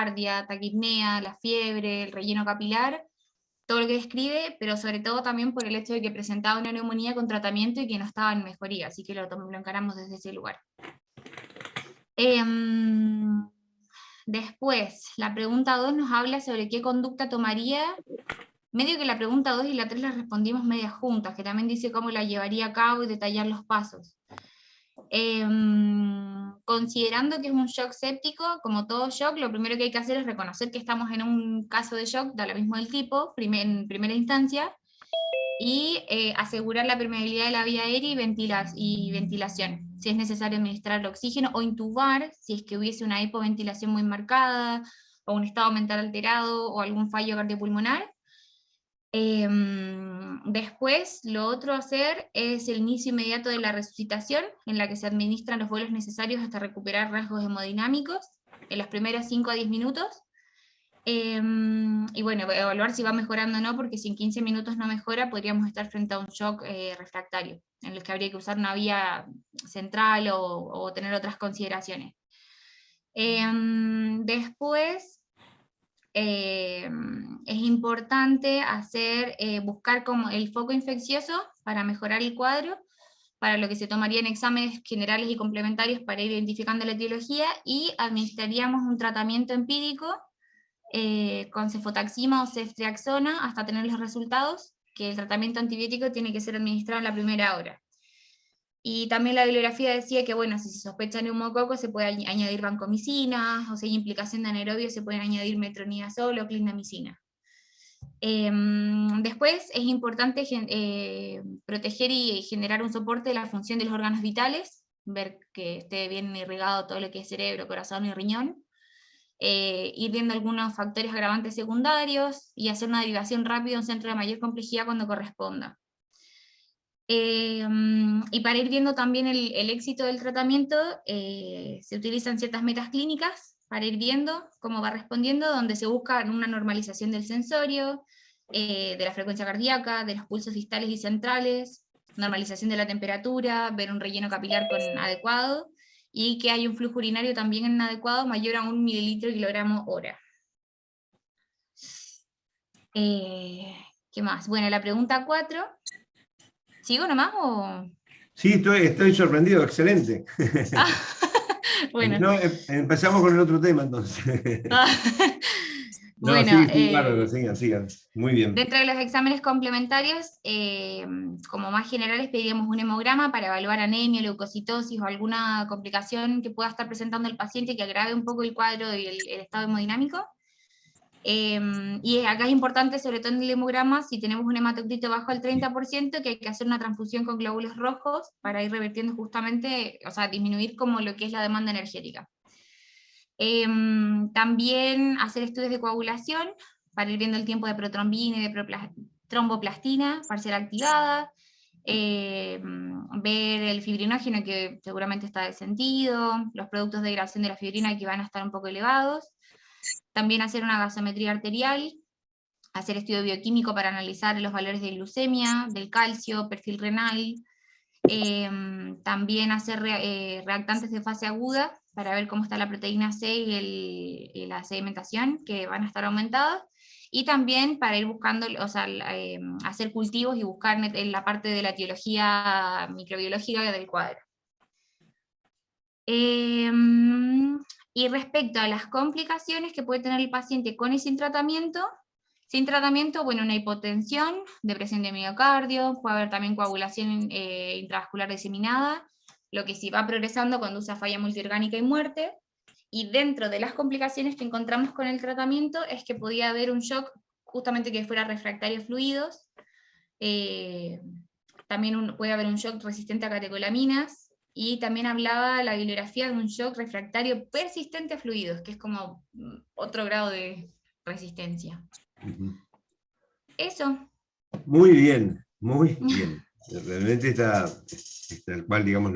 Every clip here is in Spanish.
taquicardia, taquipnea, la fiebre, el relleno capilar, todo lo que describe, pero sobre todo también por el hecho de que presentaba una neumonía con tratamiento y que no estaba en mejoría, así que lo encaramos desde ese lugar. Después, la pregunta 2 nos habla sobre qué conducta tomaría. Medio que la pregunta 2 y la 3 las respondimos medias juntas, que también dice cómo la llevaría a cabo y detallar los pasos. Considerando que es un shock séptico, como todo shock, lo primero que hay que hacer es reconocer que estamos en un caso de shock, da lo mismo del tipo, en primera instancia, y asegurar la permeabilidad de la vía aérea y ventilación. Si es necesario administrar el oxígeno o intubar, si es que hubiese una hipoventilación muy marcada, o un estado mental alterado, o algún fallo cardiopulmonar. Después, lo otro a hacer es el inicio inmediato de la resucitación, en la que se administran los vuelos necesarios hasta recuperar rasgos hemodinámicos, en los primeros 5 a 10 minutos. Y bueno, evaluar si va mejorando o no, porque si en 15 minutos no mejora, podríamos estar frente a un shock refractario, en el que habría que usar una vía central o tener otras consideraciones. Después, es importante buscar como el foco infeccioso para mejorar el cuadro, para lo que se tomarían exámenes generales y complementarios para ir identificando la etiología, y administraríamos un tratamiento empírico con cefotaxima o ceftriaxona hasta tener los resultados, que el tratamiento antibiótico tiene que ser administrado en la primera hora. Y también la bibliografía decía que, bueno, si se sospecha neumococo se puede añadir vancomicina, o si hay implicación de anaerobio se pueden añadir metronidazol o clindamicina. Después es importante proteger y generar un soporte de la función de los órganos vitales, ver que esté bien irrigado todo lo que es cerebro, corazón y riñón, ir viendo algunos factores agravantes secundarios y hacer una derivación rápida a un centro de mayor complejidad cuando corresponda. Y para ir viendo también el éxito del tratamiento, se utilizan ciertas metas clínicas para ir viendo cómo va respondiendo, donde se busca una normalización del sensorio, de la frecuencia cardíaca, de los pulsos distales y centrales, normalización de la temperatura, ver un relleno capilar adecuado, y que hay un flujo urinario también adecuado mayor a 1 mililitro kilogramo hora. ¿Qué más? Bueno, la pregunta 4... ¿Sigo nomás o...? Sí, estoy sorprendido, excelente. Ah, bueno. No, empezamos con el otro tema entonces. No, Bueno, sí, bárbaro, sigan. Muy bien. dentro de los exámenes complementarios, como más generales, pediríamos un hemograma para evaluar anemia, leucocitosis o alguna complicación que pueda estar presentando el paciente que agrave un poco el cuadro y el estado hemodinámico. Y acá es importante, sobre todo en el hemograma, si tenemos un hematocrito bajo al 30%, que hay que hacer una transfusión con glóbulos rojos para ir revirtiendo justamente, o sea, disminuir como lo que es la demanda energética. También hacer estudios de coagulación para ir viendo el tiempo de protrombina y de tromboplastina parcial activada, ver el fibrinógeno, que seguramente está descendido, los productos de degradación de la fibrina que van a estar un poco elevados. También hacer una gasometría arterial, hacer estudio bioquímico para analizar los valores de glucemia, del calcio, perfil renal, también hacer reactantes de fase aguda para ver cómo está la proteína C y la sedimentación, que van a estar aumentadas, y también para ir buscando, o sea, hacer cultivos y buscar en la parte de la etiología microbiológica del cuadro. Y respecto a las complicaciones que puede tener el paciente con y sin tratamiento, bueno, una hipotensión, depresión de miocardio, puede haber también coagulación intravascular diseminada, lo que si va progresando conduce a falla multiorgánica y muerte. Y dentro de las complicaciones que encontramos con el tratamiento es que podía haber un shock justamente que fuera refractario a fluidos, también puede haber un shock resistente a catecolaminas, y también hablaba la bibliografía de un shock refractario persistente a fluidos, que es como otro grado de resistencia. Eso. Muy bien. Realmente está tal cual, digamos,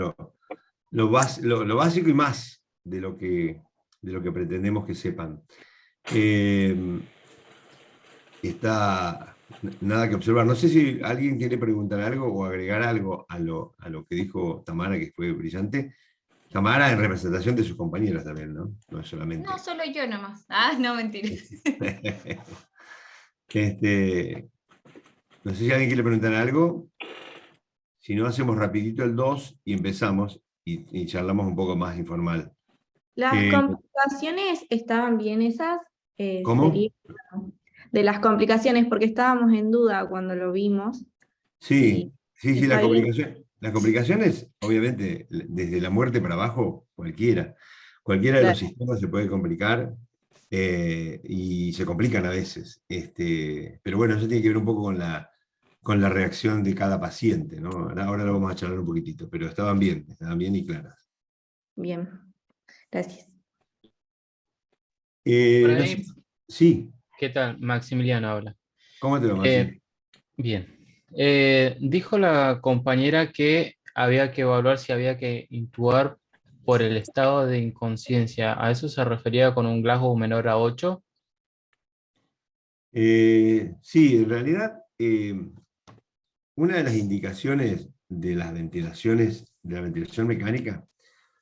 lo básico y más de lo que pretendemos que sepan. Está nada que observar. No sé si alguien quiere preguntar algo o agregar algo a lo que dijo Tamara, que fue brillante. Tamara en representación de sus compañeros también, ¿no? No es solamente. No, solo yo nomás. Ah, no, mentira. No sé si alguien quiere preguntar algo. Si no, hacemos rapidito el 2 y empezamos y charlamos un poco más informal. Las Eh, complicaciones estaban bien esas, ¿Cómo? sería de las complicaciones, porque estábamos en duda cuando lo vimos. Sí, Y sí, está bien. las complicaciones, obviamente, desde la muerte para abajo, cualquiera. Cualquiera de los Claro. sistemas se puede complicar y se complican a veces. Pero bueno, eso tiene que ver un poco con la reacción de cada paciente, ¿no? Ahora lo vamos a charlar un poquitito, pero estaban bien y claras. Bien, gracias. Por No sé, ahí, sí, ¿qué tal? Maximiliano habla. ¿cómo te va, Eh, Maxi? bien. Dijo la compañera que había que evaluar si había que intubar por el estado de inconsciencia. ¿A eso se refería con un Glasgow menor a 8? Sí, en realidad, una de las indicaciones de las ventilaciones, de la ventilación mecánica,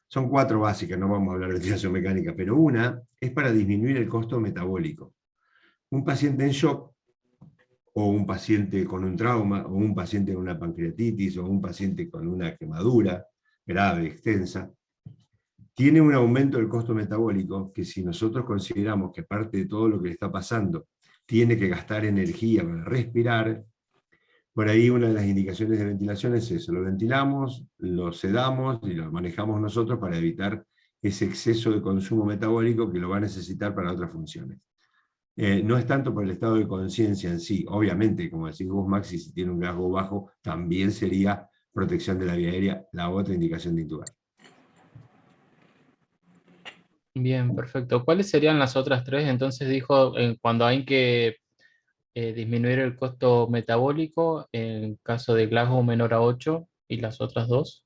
son 4 básicas, no vamos a hablar de ventilación mecánica, pero una es para disminuir el costo metabólico. Un paciente en shock, o un paciente con un trauma, o un paciente con una pancreatitis, o un paciente con una quemadura grave, extensa, tiene un aumento del costo metabólico que si nosotros consideramos que parte de todo lo que le está pasando tiene que gastar energía para respirar, por ahí una de las indicaciones de ventilación es eso, lo ventilamos, lo sedamos y lo manejamos nosotros para evitar ese exceso de consumo metabólico que lo va a necesitar para otras funciones. No es tanto por el estado de conciencia en sí, obviamente, como decís vos, Maxi, si tiene un Glasgow bajo, también sería protección de la vía aérea la otra indicación de intubar. Bien, perfecto. ¿Cuáles serían las otras tres? Entonces dijo, cuando hay que disminuir el costo metabólico, en caso de Glasgow menor a 8, y las otras dos.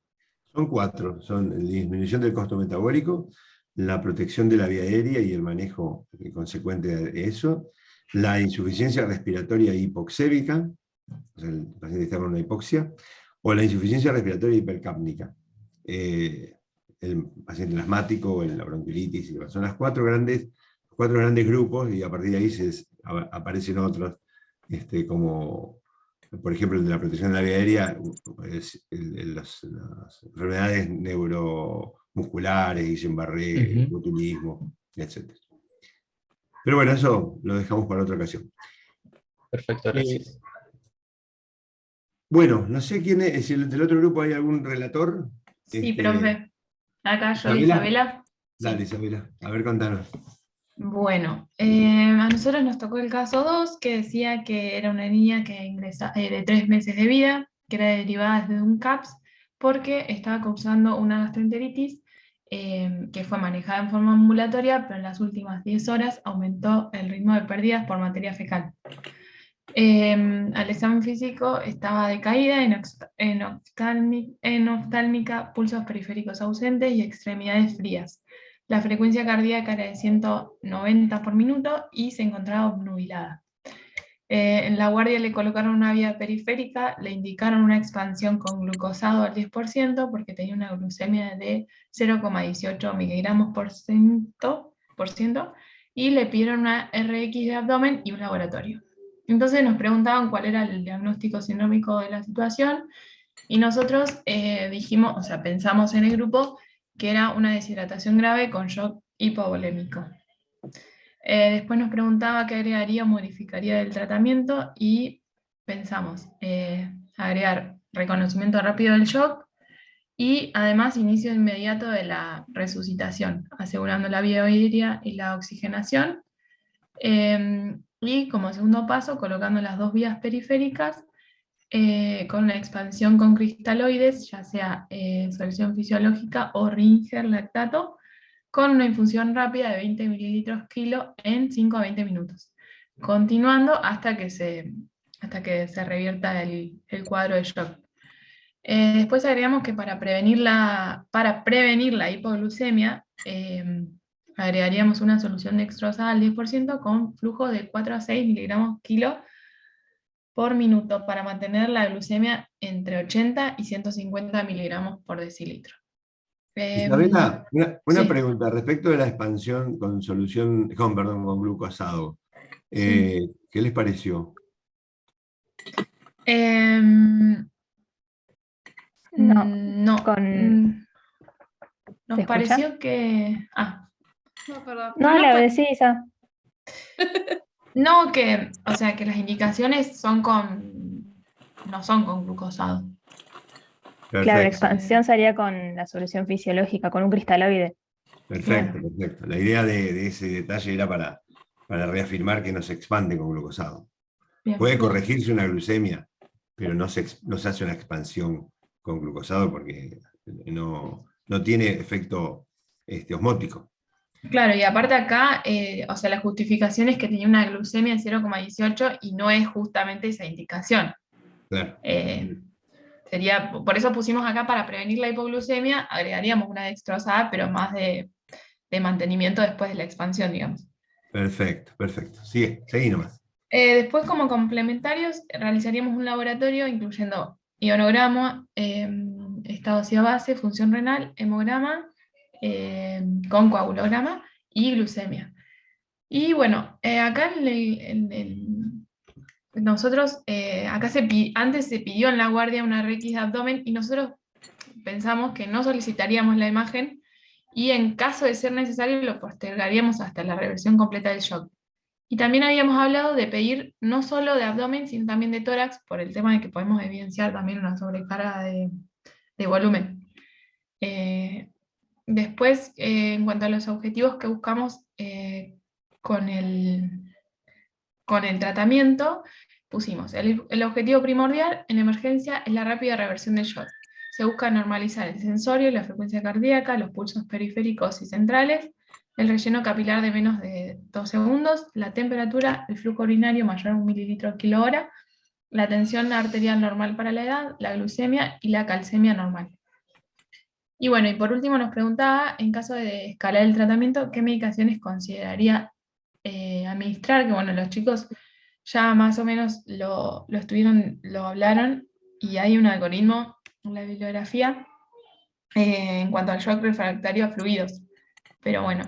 Son 4, son la disminución del costo metabólico, la protección de la vía aérea y el manejo consecuente de eso, la insuficiencia respiratoria hipoxémica, o sea, el paciente está con una hipoxia, o la insuficiencia respiratoria hipercápnica, el paciente asmático, la bronquiolitis, son las 4 grandes grupos y a partir de ahí aparecen otros, como por ejemplo, el de la protección de la vía aérea, las enfermedades neuromusculares, Guillain-Barré, botulismo, etc. Pero bueno, eso lo dejamos para otra ocasión. Perfecto, gracias. Bueno, no sé quién es, si del otro grupo hay algún relator. Sí, profe. Acá yo, ¿Isabela? Isabela. Dale, Sí. Isabela, a ver, contanos. Bueno, a nosotros nos tocó el caso 2, que decía que era una niña que ingresa, de 3 meses de vida, que era derivada desde un CAPS, porque estaba causando una gastroenteritis que fue manejada en forma ambulatoria, pero en las últimas 10 horas aumentó el ritmo de pérdidas por materia fecal. Al examen físico estaba decaída en oftálmica, pulsos periféricos ausentes y extremidades frías. La frecuencia cardíaca era de 190 por minuto y se encontraba obnubilada. En la guardia le colocaron una vía periférica, le indicaron una expansión con glucosado al 10% porque tenía una glucemia de 0,18 miligramos por ciento y le pidieron una RX de abdomen y un laboratorio. Entonces nos preguntaban cuál era el diagnóstico sindrómico de la situación y nosotros dijimos, o sea, pensamos en el grupo que era una deshidratación grave con shock hipovolémico. Después nos preguntaba qué agregaría o modificaría del tratamiento y pensamos agregar reconocimiento rápido del shock y además inicio inmediato de la resucitación, asegurando la vía aérea y la oxigenación. Y como segundo paso, colocando las 2 vías periféricas con la expansión con cristaloides, ya sea solución fisiológica o Ringer lactato, con una infusión rápida de 20 mililitros kilo en 5 a 20 minutos, continuando hasta que se revierta el cuadro de shock. Después agregamos que para prevenir la hipoglucemia, agregaríamos una solución dextrosa al 10% con flujo de 4 a 6 miligramos kilo por minuto para mantener la glucemia entre 80 y 150 miligramos por decilitro. Isabela, una Sí. pregunta respecto de la expansión con con glucosado. Sí. ¿Qué les pareció? Em, No, no. Nos ¿se escucha? pareció que... No, perdón. No, la decís, No, o sea, que las indicaciones no son con glucosado. claro, la Perfecto, expansión sería con la solución fisiológica, con un cristaloide. perfecto, Claro. perfecto. La idea de ese detalle era para reafirmar que no se expande con glucosado. Bien. Puede corregirse una glucemia, pero no se hace una expansión con glucosado porque no tiene efecto osmótico. Claro, y aparte acá, o sea, la justificación es que tenía una glucemia de 0,18 y no es justamente esa indicación. Claro. Por eso pusimos acá para prevenir la hipoglucemia, agregaríamos una dextrosada, pero más de mantenimiento después de la expansión, digamos. Perfecto, perfecto. Seguí nomás. Después, como complementarios, realizaríamos un laboratorio incluyendo ionograma, estado ácido-base, función renal, hemograma, con coagulograma y glucemia. Y bueno, acá nosotros, acá antes se pidió en la guardia una RX de abdomen y nosotros pensamos que no solicitaríamos la imagen y en caso de ser necesario lo postergaríamos hasta la reversión completa del shock. Y también habíamos hablado de pedir no solo de abdomen, sino también de tórax, por el tema de que podemos evidenciar también una sobrecarga de volumen. Después, en cuanto a los objetivos que buscamos con el tratamiento, pusimos el objetivo primordial en emergencia es la rápida reversión del shock. Se busca normalizar el sensorio, la frecuencia cardíaca, los pulsos periféricos y centrales, el relleno capilar de menos de 2 segundos, la temperatura, el flujo urinario mayor a 1 mililitro kilo hora, la tensión arterial normal para la edad, la glucemia y la calcemia normal. Y bueno, y por último nos preguntaba, en caso de escalar el tratamiento, ¿qué medicaciones consideraría administrar? Que bueno, los chicos ya más o menos lo hablaron, y hay un algoritmo en la bibliografía en cuanto al shock refractario a fluidos. Pero bueno,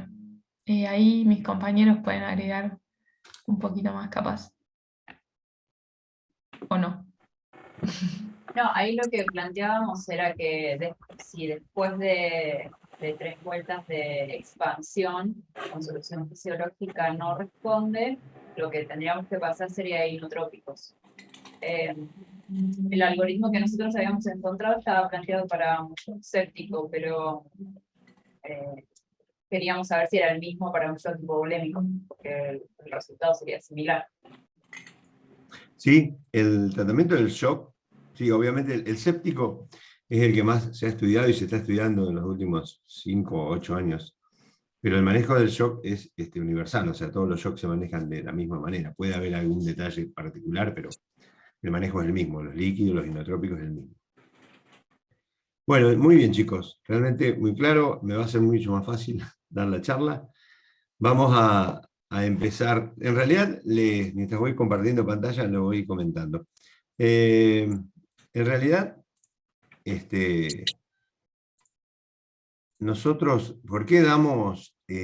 ahí mis compañeros pueden agregar un poquito más capaz. ¿O no? No, ahí lo que planteábamos era que si después de 3 vueltas de expansión con solución fisiológica no responde, lo que tendríamos que pasar sería inotrópicos. El algoritmo que nosotros habíamos encontrado estaba planteado para un shock séptico, pero queríamos saber si era el mismo para un shock hipovolémico, porque el resultado sería similar. Sí, el tratamiento del shock, sí, obviamente el séptico es el que más se ha estudiado y se está estudiando en los últimos 5 o 8 años. Pero el manejo del shock es universal, o sea, todos los shocks se manejan de la misma manera. Puede haber algún detalle particular, pero el manejo es el mismo, los líquidos, los inotrópicos es el mismo. Bueno, muy bien chicos, realmente muy claro, me va a ser mucho más fácil dar la charla. Vamos a empezar, en realidad, mientras voy compartiendo pantalla, lo voy comentando. En realidad, nosotros, ¿por qué damos, para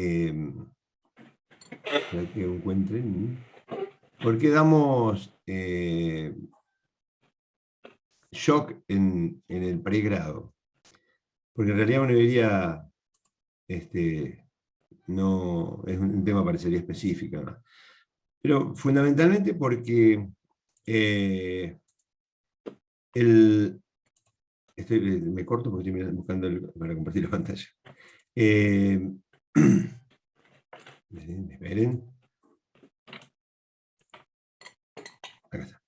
que encuentren, ¿por qué damos shock en el pregrado? Porque en realidad uno diría, no, es un tema parecería específico, ¿no? Pero fundamentalmente porque me corto porque estoy buscando para compartir la pantalla. Esperen. Acá está.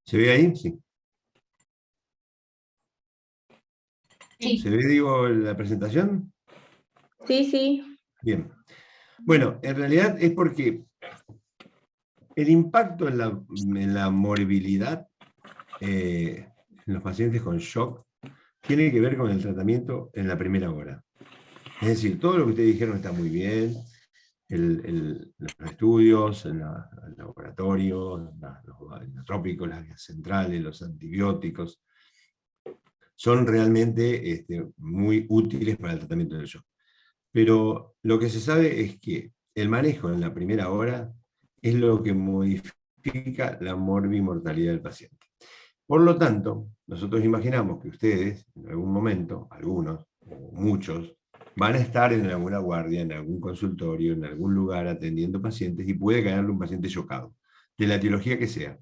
¿Se ve ahí? Sí. Sí. ¿Se ve, digo, la presentación? Sí, sí. Bien. Bueno, en realidad es porque el impacto en la morbilidad en los pacientes con shock tiene que ver con el tratamiento en la primera hora. Es decir, todo lo que ustedes dijeron está muy bien, los estudios, el laboratorio, los inotrópicos, las vías centrales, los antibióticos, son realmente muy útiles para el tratamiento del shock. Pero lo que se sabe es que el manejo en la primera hora es lo que modifica la morbimortalidad del paciente. Por lo tanto, nosotros imaginamos que ustedes, en algún momento, algunos, o muchos, van a estar en alguna guardia, en algún consultorio, en algún lugar atendiendo pacientes, y puede caerle un paciente chocado, de la etiología que sea.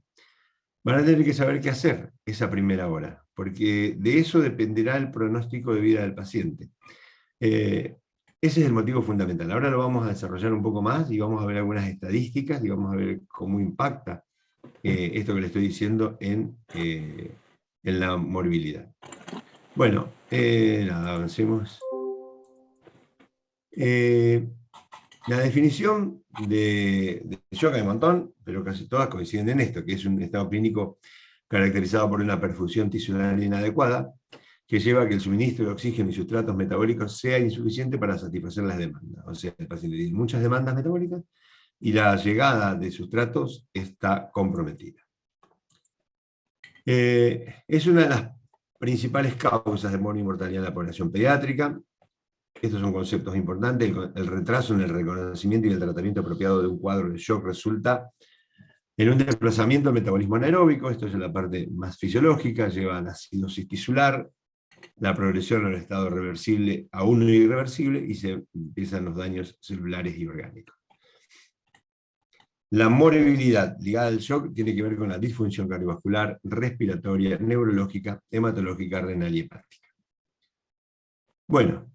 Van a tener que saber qué hacer esa primera hora, porque de eso dependerá el pronóstico de vida del paciente. Ese es el motivo fundamental. Ahora lo vamos a desarrollar un poco más y vamos a ver algunas estadísticas y vamos a ver cómo impacta esto que le estoy diciendo en la morbilidad. Bueno, nada, avancemos. La definición de shock hay un montón, pero casi todas coinciden en esto, que es un estado clínico caracterizado por una perfusión tisular inadecuada, que lleva a que el suministro de oxígeno y sustratos metabólicos sea insuficiente para satisfacer las demandas. O sea, el paciente tiene muchas demandas metabólicas y la llegada de sustratos está comprometida. Es una de las principales causas de morbimortalidad en la población pediátrica. Estos son conceptos importantes. El retraso en el reconocimiento y el tratamiento apropiado de un cuadro de shock resulta en un desplazamiento del metabolismo anaeróbico. Esto es la parte más fisiológica, lleva a la acidosis tisular, la progresión al estado reversible a uno irreversible, y se empiezan los daños celulares y orgánicos. La morbilidad ligada al shock tiene que ver con la disfunción cardiovascular, respiratoria, neurológica, hematológica, renal y hepática. Bueno,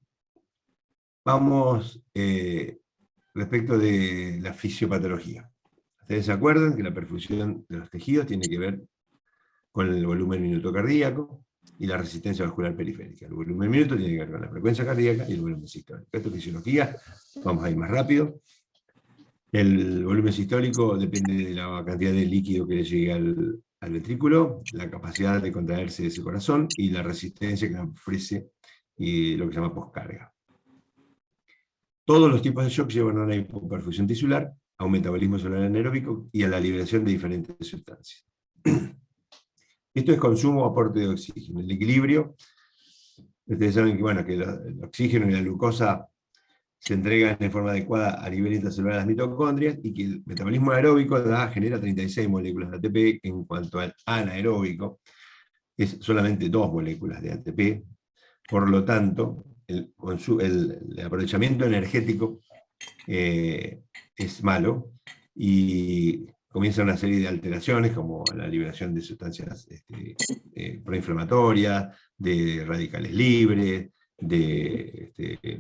vamos respecto de la fisiopatología. Ustedes se acuerdan que la perfusión de los tejidos tiene que ver con el volumen minuto cardíaco y la resistencia vascular periférica. El volumen minuto tiene que ver con la frecuencia cardíaca y el volumen sistólico. Esto es fisiología, vamos a ir más rápido. El volumen sistólico depende de la cantidad de líquido que le llegue al ventrículo, la capacidad de contraerse de ese corazón y la resistencia que ofrece lo que se llama poscarga. Todos los tipos de shock llevan a una hipoperfusión tisular, a un metabolismo celular anaeróbico y a la liberación de diferentes sustancias. Esto es consumo o aporte de oxígeno. El equilibrio, ustedes saben que, bueno, que el oxígeno y la glucosa se entregan en forma adecuada a nivel intracelular de las mitocondrias, y que el metabolismo aeróbico genera 36 moléculas de ATP, en cuanto al anaeróbico es solamente 2 moléculas de ATP. Por lo tanto, el aprovechamiento energético es malo, y comienza una serie de alteraciones, como la liberación de sustancias proinflamatorias, de radicales libres,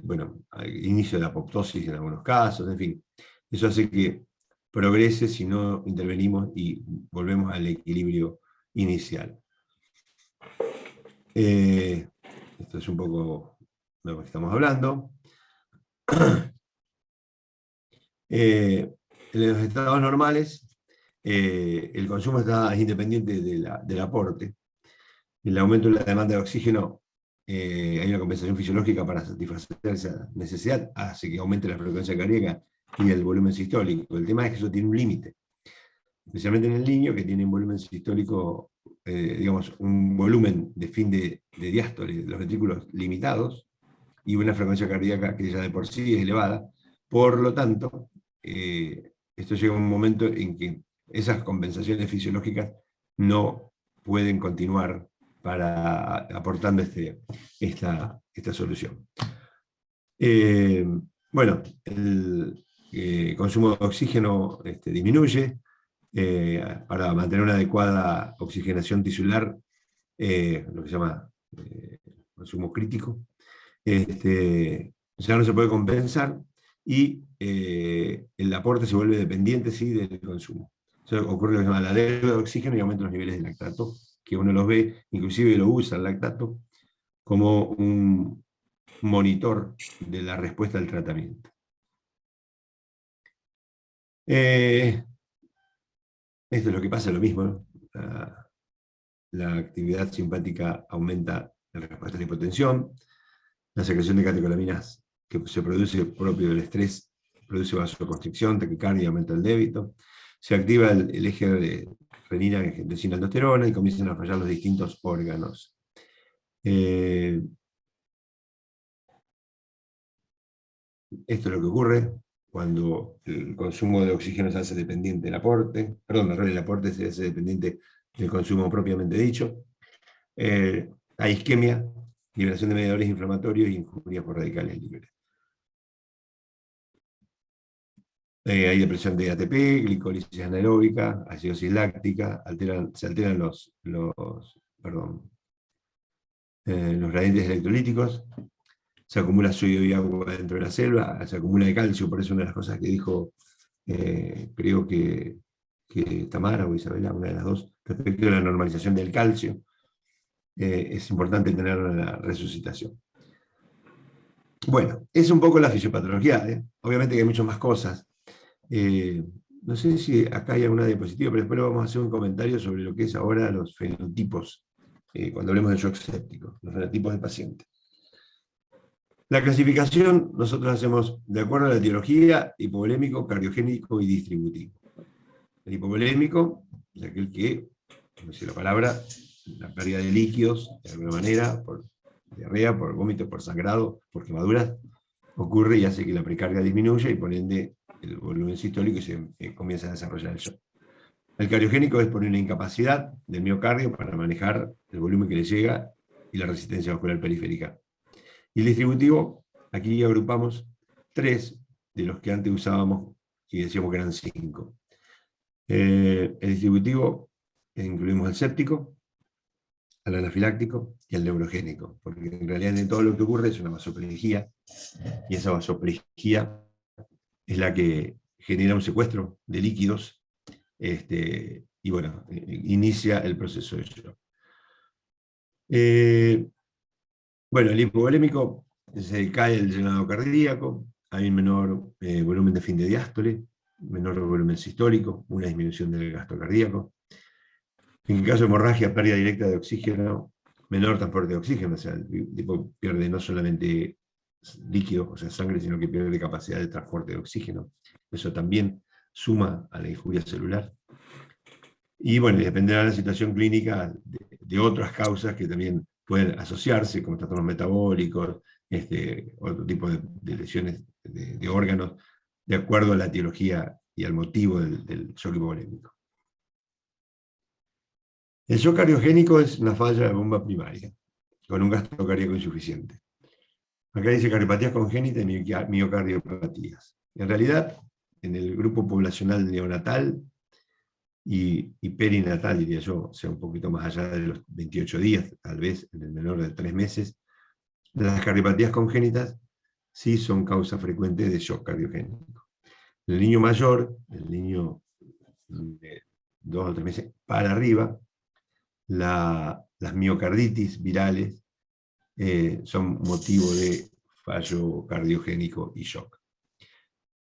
bueno, inicio de la apoptosis en algunos casos, en fin. Eso hace que progrese si no intervenimos y volvemos al equilibrio inicial. Esto es un poco de lo que estamos hablando. En los estados normales, el consumo es independiente del aporte. El aumento de la demanda de oxígeno, hay una compensación fisiológica para satisfacer esa necesidad, hace que aumente la frecuencia cardíaca y el volumen sistólico. El tema es que eso tiene un límite, especialmente en el niño, que tiene un volumen sistólico, digamos, un volumen de fin de diástole de los ventrículos limitados, y una frecuencia cardíaca que ya de por sí es elevada. Por lo tanto, esto llega a un momento en que esas compensaciones fisiológicas no pueden continuar aportando esta solución. Bueno, el consumo de oxígeno disminuye para mantener una adecuada oxigenación tisular, lo que se llama consumo crítico. Ya no se puede compensar, y el aporte se vuelve dependiente, sí, del consumo. O sea, ocurre lo que se llama la deuda de oxígeno, y aumenta los niveles de lactato, que uno los ve, inclusive lo usa el lactato, como un monitor de la respuesta al tratamiento. Esto es lo que pasa, lo mismo, ¿no? La actividad simpática aumenta en respuesta a la hipotensión, la secreción de catecolaminas que se produce propio del estrés produce vasoconstricción, taquicardia, aumenta el débito, se activa el eje de renina, angiotensina, aldosterona, y comienzan a fallar los distintos órganos. Esto es lo que ocurre cuando el consumo de oxígeno se hace dependiente del aporte, perdón, el aporte se hace dependiente del consumo propiamente dicho. Hay isquemia, liberación de mediadores inflamatorios y injuria por radicales libres. Hay depresión de ATP, glicólisis anaeróbica, acidosis láctica, se alteran los gradientes electrolíticos, se acumula sodio y agua dentro de la selva, se acumula de calcio, por eso una de las cosas que dijo, creo que Tamara o Isabela, una de las dos, respecto a la normalización del calcio, es importante tener la resucitación. Bueno, es un poco la fisiopatología, obviamente que hay muchas más cosas. No sé si acá hay alguna diapositiva, pero después vamos a hacer un comentario sobre lo que es ahora los fenotipos, cuando hablemos de shock séptico, los fenotipos del paciente. La clasificación nosotros hacemos de acuerdo a la etiología, hipovolémico, cardiogénico y distributivo. El hipovolémico es aquel que, como dice la palabra, la pérdida de líquidos, de alguna manera, por diarrea, por vómito, por sangrado, por quemaduras, ocurre y hace que la precarga disminuya y por ende el volumen sistólico y se comienza a desarrollar el shock. El cardiogénico es por una incapacidad del miocardio para manejar el volumen que le llega y la resistencia vascular periférica. Y el distributivo, aquí agrupamos 3 de los que antes usábamos y decíamos que eran 5. El distributivo incluimos el séptico, al anafiláctico y al neurogénico, porque en realidad en todo lo que ocurre es una vasoplegia, y esa vasoplegia es la que genera un secuestro de líquidos, y bueno, inicia el proceso de shock. Bueno, el hipovolémico se cae el llenado cardíaco, hay un menor volumen de fin de diástole, menor volumen sistólico, una disminución del gasto cardíaco. En caso de hemorragia, pérdida directa de oxígeno, menor transporte de oxígeno, o sea, el tipo pierde no solamente líquido, o sea, sangre, sino que pierde capacidad de transporte de oxígeno. Eso también suma a la injuria celular. Y bueno, dependerá de la situación clínica de otras causas que también pueden asociarse, como trastornos metabólicos, otro tipo de lesiones de órganos, de acuerdo a la etiología y al motivo del shock hipovolémico. El shock cardiogénico es una falla de la bomba primaria, con un gasto cardíaco insuficiente. Acá dice cardiopatías congénitas y miocardiopatías. En realidad, en el grupo poblacional neonatal y perinatal, diría yo, o sea, un poquito más allá de los 28 días, tal vez en el menor de 3 meses, las cardiopatías congénitas sí son causa frecuente de shock cardiogénico. El niño mayor, el niño de 2 o 3 meses para arriba, las miocarditis virales son motivo de fallo cardiogénico y shock.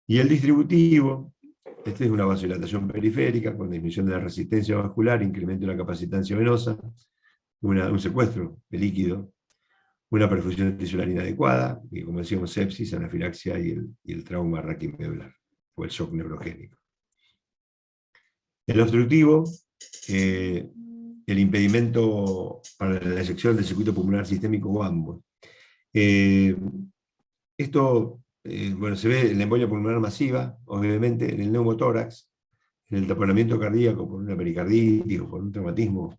Y el distributivo, este es una vasodilatación periférica con disminución de la resistencia vascular, incremento de la capacitancia venosa, un secuestro de líquido, una perfusión tisular inadecuada, y como decíamos, sepsis, anafilaxia y el trauma raquimedular, o el shock neurogénico. El obstructivo, el impedimento para la eyección del circuito pulmonar sistémico o ambos. Esto, bueno, se ve en la embolia pulmonar masiva, obviamente, en el neumotórax, en el taponamiento cardíaco por una pericarditis o por un traumatismo,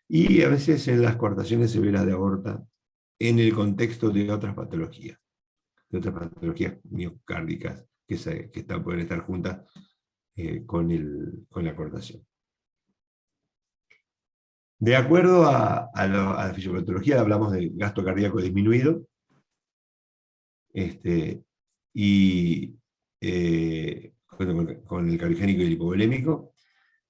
y a veces en las coartaciones severas de aorta, en el contexto de otras patologías miocárdicas que pueden estar juntas con la coartación. De acuerdo a la fisiopatología, hablamos del gasto cardíaco disminuido, con el cardiogénico y el hipovolémico,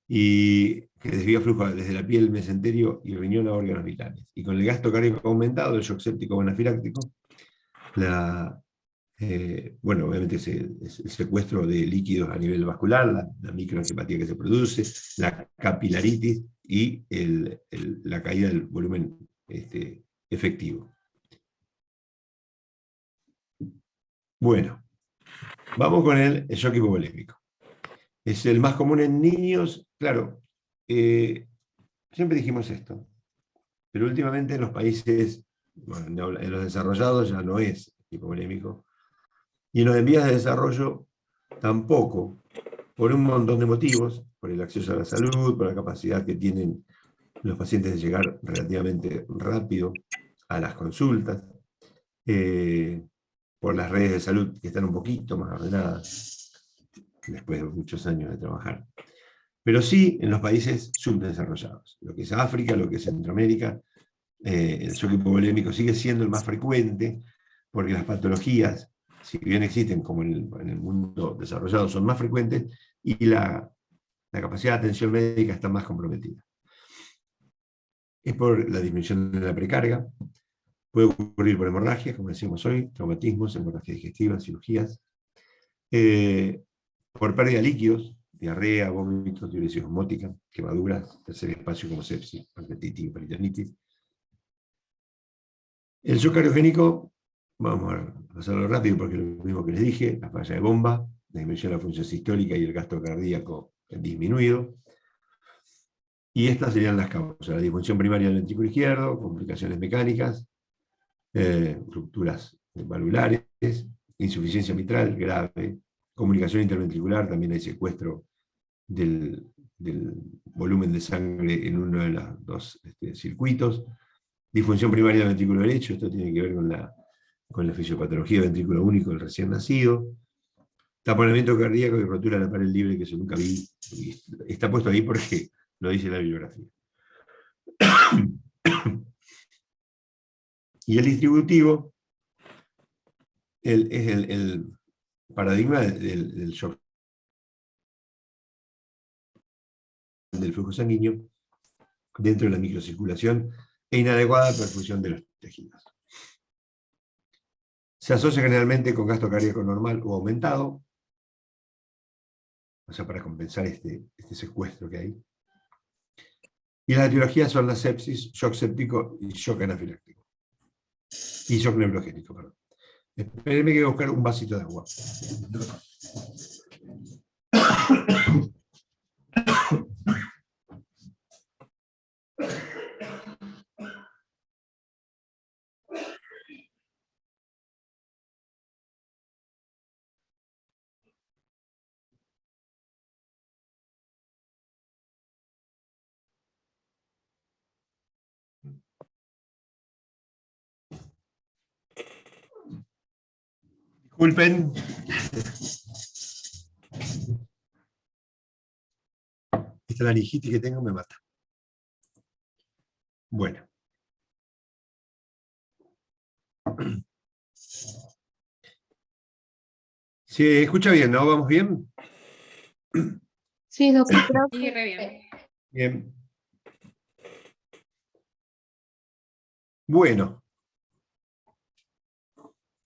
y que desvía flujo desde la piel, mesenterio y riñón a órganos vitales. Y con el gasto cardíaco aumentado, el shock séptico o anafiláctico, bueno, obviamente es el secuestro de líquidos a nivel vascular, la microangiopatía que se produce, la capilaritis y la caída del volumen efectivo. Bueno, vamos con el shock hipovolémico. Es el más común en niños, claro, siempre dijimos esto, pero últimamente en los países Bueno, en los desarrollados ya no es hipovolémico. Y en los en vías de desarrollo tampoco, por un montón de motivos, por el acceso a la salud, por la capacidad que tienen los pacientes de llegar relativamente rápido a las consultas, por las redes de salud que están un poquito más ordenadas, después de muchos años de trabajar. Pero sí en los países subdesarrollados, lo que es África, lo que es Centroamérica, el shock hipovolémico sigue siendo el más frecuente, porque las patologías, si bien existen como en el mundo desarrollado, son más frecuentes, y la capacidad de atención médica está más comprometida. Es por la disminución de la precarga, puede ocurrir por hemorragias, como decíamos hoy, traumatismos, hemorragias digestivas, cirugías, por pérdida de líquidos, diarrea, vómitos, diuresis osmótica, quemaduras, tercer espacio como sepsis, pancreatitis, peritonitis. El shock cardiogénico, vamos a pasarlo rápido porque es lo mismo que les dije, la falla de bomba, la disminución de la función sistólica y el gasto cardíaco disminuido. Y estas serían las causas: la disfunción primaria del ventrículo izquierdo, complicaciones mecánicas, rupturas valvulares, insuficiencia mitral grave, comunicación interventricular, también hay secuestro del volumen de sangre en uno de los dos circuitos, disfunción primaria del ventrículo derecho, esto tiene que ver con la fisiopatología del ventrículo único del recién nacido, taponamiento cardíaco y rotura de la pared libre, que eso nunca vi, y está puesto ahí porque lo dice la bibliografía. Y el distributivo es el paradigma del shock del flujo sanguíneo dentro de la microcirculación e inadecuada perfusión de los tejidos. Se asocia generalmente con gasto cardíaco normal o aumentado, o sea, para compensar este secuestro que hay. Y las etiologías son la sepsis, shock séptico y shock anafiláctico. Y shock neurogénico, perdón. Espérenme que voy a buscar un vasito de agua. Disculpen. Esta laringitis que tengo me mata. Bueno. ¿Se escucha bien, no? ¿Vamos bien? Sí, doctor. Sí, re bien. Bien. Bueno.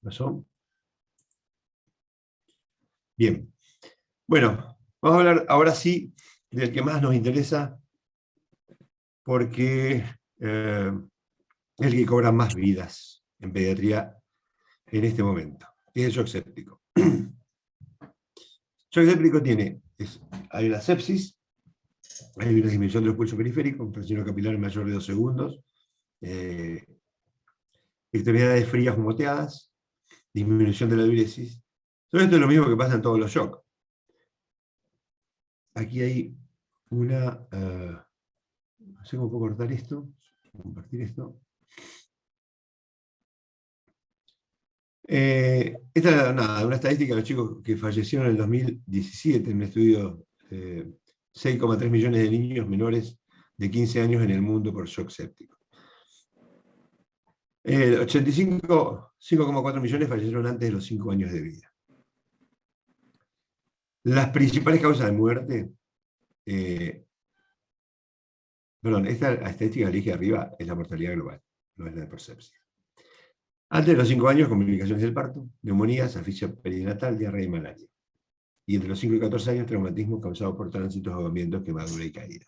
¿Pasó? Bien. Bueno, vamos a hablar ahora sí del que más nos interesa, porque es el que cobra más vidas en pediatría en este momento, que es el shock séptico. Shock séptico hay la sepsis, hay una disminución del pulso periférico, un presión capilar mayor de 2 segundos, extremidades frías o moteadas, disminución de la diuresis. Todo esto es lo mismo que pasa en todos los shock. Aquí hay una... no sé cómo puedo cortar esto, compartir esto. Esta es una estadística de los chicos que fallecieron en el 2017 en un estudio 6,3 millones de niños menores de 15 años en el mundo por shock séptico. 5,4 millones fallecieron antes de los 5 años de vida. Las principales causas de muerte, esta estadística que dije arriba es la mortalidad global, no es la de por sepsia. Antes de los 5 años, complicaciones del parto, neumonías, asfixia perinatal, diarrea y malaria. Y entre los 5 y 14 años, traumatismos causados por tránsitos, ahogamientos, quemadura y caída.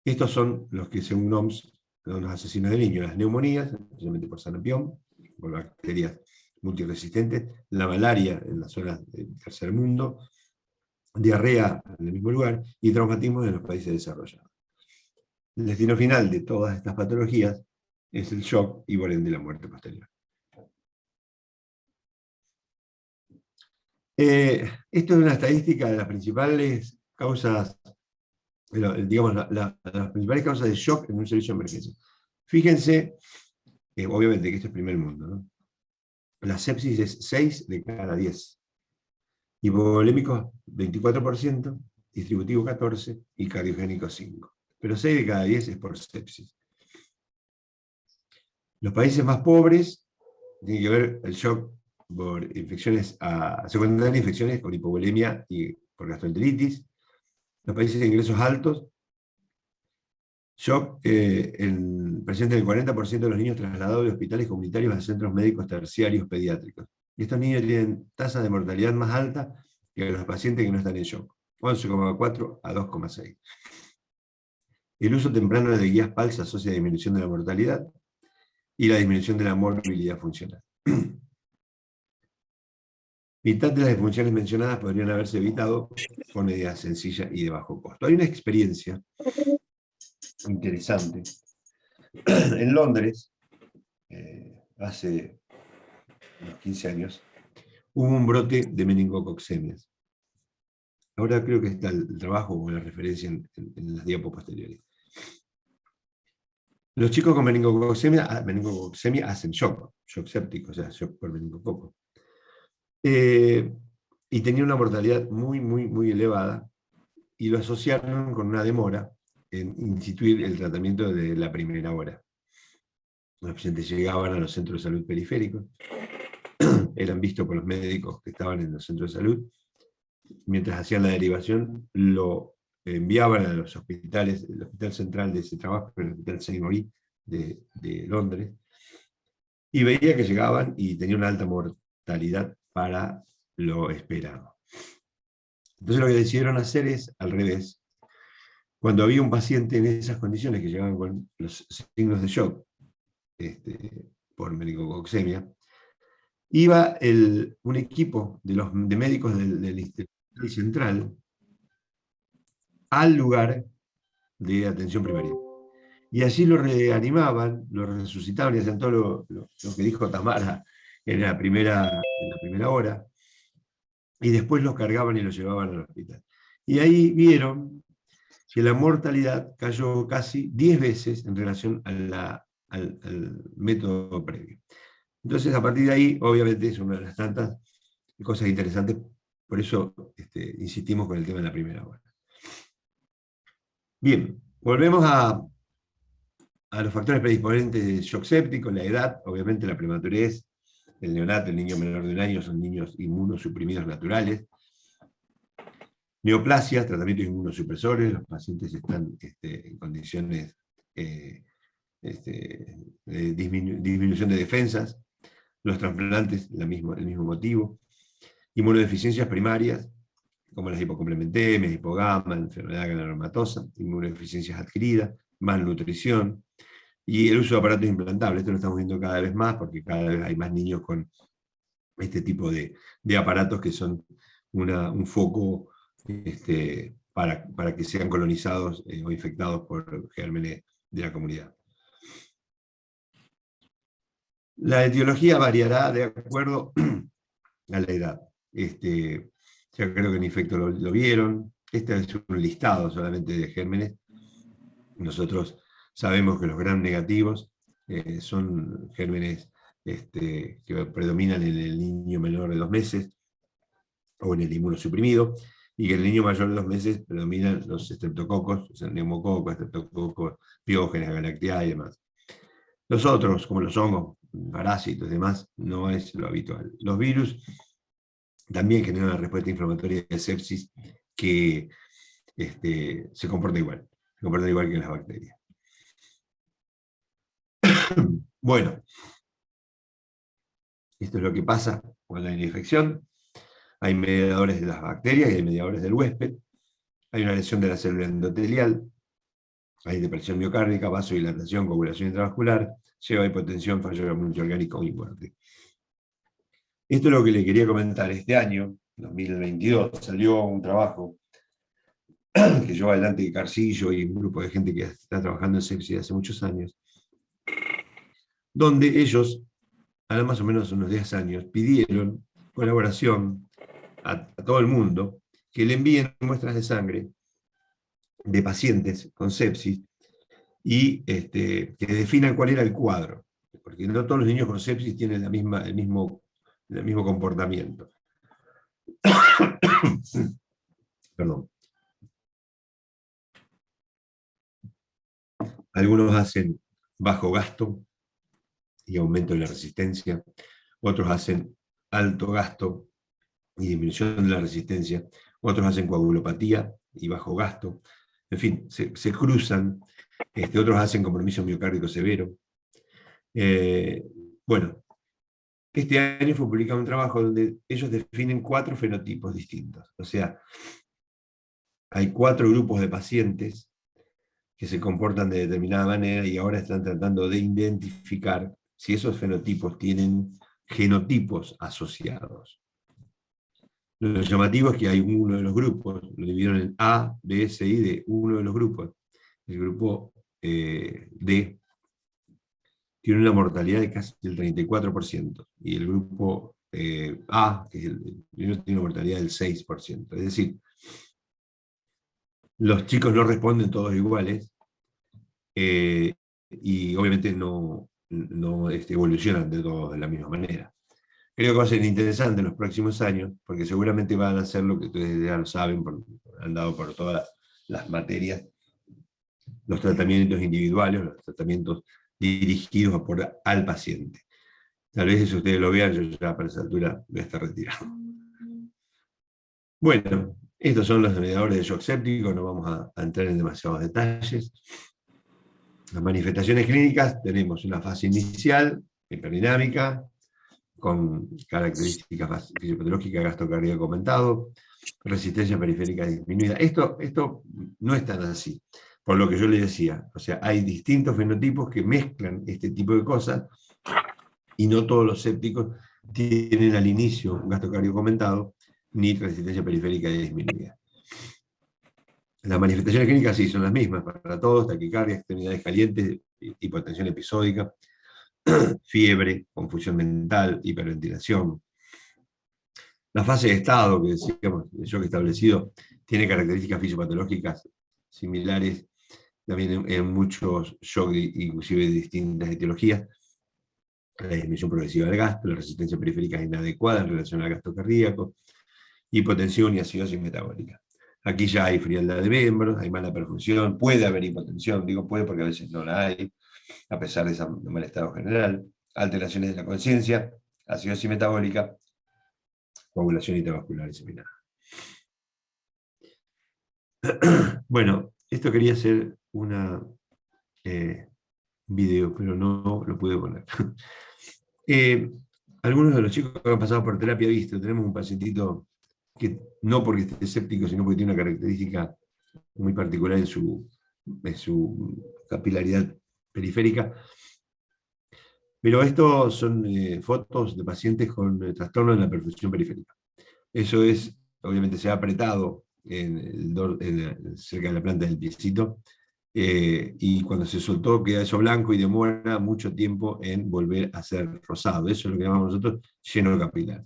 Estos son los que, según OMS, son los asesinos de niños: las neumonías, especialmente por sarampión, por bacterias multiresistentes, la malaria en las zonas del tercer mundo, diarrea en el mismo lugar, y traumatismos en los países desarrollados. El destino final de todas estas patologías es el shock y por ende la muerte posterior. Esto es una estadística de las principales causas, digamos, las principales causas de shock en un servicio de emergencia. Fíjense, obviamente que esto es primer mundo, ¿no? La sepsis es 6 de cada 10. Hipovolémicos 24%, distributivo 14% y cardiogénico 5%. Pero 6 de cada 10 es por sepsis. Los países más pobres tienen que ver el shock por infecciones secundarias, infecciones con hipovolemia y por gastroenteritis. Los países de ingresos altos, shock presente en el 40% de los niños trasladados de hospitales comunitarios a centros médicos terciarios pediátricos. Y estos niños tienen tasa de mortalidad más alta que los pacientes que no están en shock, 11,4 a 2,6. El uso temprano de guías PALS asocia a disminución de la mortalidad y la disminución de la morbilidad funcional. Mitad de las disfunciones mencionadas podrían haberse evitado con medidas sencillas y de bajo costo. Hay una experiencia interesante. En Londres, hace unos 15 años, hubo un brote de meningococcemias. Ahora creo que está el trabajo o la referencia en las diapos posteriores. Los chicos con meningococcemia hacen shock séptico, o sea, shock por meningococo. Y tenían una mortalidad muy, muy, muy elevada, y lo asociaron con una demora en instituir el tratamiento de la primera hora. Los pacientes llegaban a los centros de salud periféricos, eran vistos por los médicos que estaban en los centros de salud, mientras hacían la derivación, lo enviaban a los hospitales, el hospital central de ese trabajo, el hospital Saint Maurice de Londres, y veía que llegaban y tenían una alta mortalidad para lo esperado. Entonces lo que decidieron hacer es al revés. Cuando había un paciente en esas condiciones que llegaban con los signos de shock, por meningococcemia, iba un equipo de médicos del Instituto Central al lugar de atención primaria. Y allí lo reanimaban, lo resucitaban y hacían todo lo que dijo Tamara en la primera hora, y después los cargaban y los llevaban al hospital. Y ahí vieron que la mortalidad cayó casi 10 veces en relación al método previo. Entonces, a partir de ahí, obviamente, es una de las tantas cosas interesantes, por eso insistimos con el tema de la primera hora. Bien, volvemos a los factores predisponentes de shock séptico, la edad, obviamente la prematurez, el neonato, el niño menor de 1 año, son niños inmunosuprimidos naturales. Neoplasias, tratamientos inmunosupresores, los pacientes están en condiciones de disminución de defensas. Los trasplantes, el mismo motivo. Inmunodeficiencias primarias, como las hipocomplementemias, hipogama, enfermedad granulomatosa, inmunodeficiencias adquiridas, malnutrición, y el uso de aparatos implantables. Esto lo estamos viendo cada vez más, porque cada vez hay más niños con este tipo de aparatos que son un foco para que sean colonizados o infectados por gérmenes de la comunidad. La etiología variará de acuerdo a la edad. Ya creo que en efecto lo vieron. Este es un listado solamente de gérmenes. Nosotros sabemos que los gram negativos son gérmenes que predominan en el niño menor de 2 meses o en el inmunosuprimido, y que en el niño mayor de 2 meses predominan los estreptococos, o sea, neumococos, estreptococos, piógenes, galactiae y demás. Los otros, como los hongos, parásitos y demás, no es lo habitual. Los virus también generan una respuesta inflamatoria de sepsis que se comporta igual que las bacterias. Bueno, esto es lo que pasa cuando hay una infección. Hay mediadores de las bacterias y hay mediadores del huésped. Hay una lesión de la célula endotelial. Hay depresión miocárdica, vasodilatación, coagulación intravascular, lleva a hipotensión, fallo multiorgánico y muerte. Esto es lo que le quería comentar. Este año, 2022, salió un trabajo que llevó adelante Carcillo y un grupo de gente que está trabajando en sepsis hace muchos años, donde ellos, a más o menos unos 10 años, pidieron colaboración a todo el mundo, que le envíen muestras de sangre de pacientes con sepsis y que definan cuál era el cuadro, porque no todos los niños con sepsis tienen el mismo comportamiento. Perdón. Algunos hacen bajo gasto y aumento de la resistencia, otros hacen alto gasto y disminución de la resistencia, otros hacen coagulopatía y bajo gasto, en fin, se cruzan, otros hacen compromiso miocárdico severo. Bueno, este año fue publicado un trabajo donde ellos definen 4 fenotipos distintos, o sea, hay 4 grupos de pacientes que se comportan de determinada manera y ahora están tratando de identificar si esos fenotipos tienen genotipos asociados. Lo llamativo es que hay uno de los grupos, lo dividieron en A, B, C y D, uno de los grupos, el grupo D, tiene una mortalidad de casi el 34%, y el grupo A, que es el primero, tiene una mortalidad del 6%. Es decir, los chicos no responden todos iguales, y obviamente no evolucionan de todos de la misma manera. Creo que va a ser interesante en los próximos años, porque seguramente van a hacer lo que ustedes ya lo saben, han dado por todas las materias, los tratamientos individuales, los tratamientos dirigidos al paciente. Tal vez si ustedes lo vean, yo ya para esa altura voy a estar retirado. Bueno, estos son los mediadores de shock séptico, no vamos a entrar en demasiados detalles. Las manifestaciones clínicas, tenemos una fase inicial, hiperdinámica, con características fisiopatológicas, gasto cardíaco aumentado, resistencia periférica disminuida. Esto no es tan así, por lo que yo les decía. O sea, hay distintos fenotipos que mezclan este tipo de cosas, y no todos los sépticos tienen al inicio un gasto cardíaco aumentado, ni resistencia periférica disminuida. Las manifestaciones clínicas sí son las mismas para todos: taquicardia, extremidades calientes, hipotensión episódica, fiebre, confusión mental, hiperventilación. La fase de estado, que decíamos, el shock establecido, tiene características fisiopatológicas similares también en muchos shock, inclusive de distintas etiologías. La disminución progresiva del gasto, la resistencia periférica es inadecuada en relación al gasto cardíaco, hipotensión y acidosis metabólica. Aquí ya hay frialdad de miembros, hay mala perfusión, puede haber hipotensión, digo puede porque a veces no la hay, a pesar de ese mal estado general, alteraciones de la conciencia, acidosis metabólica, coagulación intravascular diseminada. Bueno, esto quería hacer un video, pero no lo pude poner. Algunos de los chicos que han pasado por terapia visto, tenemos un pacientito que no porque esté escéptico, sino porque tiene una característica muy particular en su capilaridad periférica. Pero estos son fotos de pacientes con trastorno en la perfusión periférica. Eso es, obviamente se ha apretado cerca de la planta del piecito, y cuando se soltó queda eso blanco y demora mucho tiempo en volver a ser rosado. Eso es lo que llamamos nosotros lleno capilar.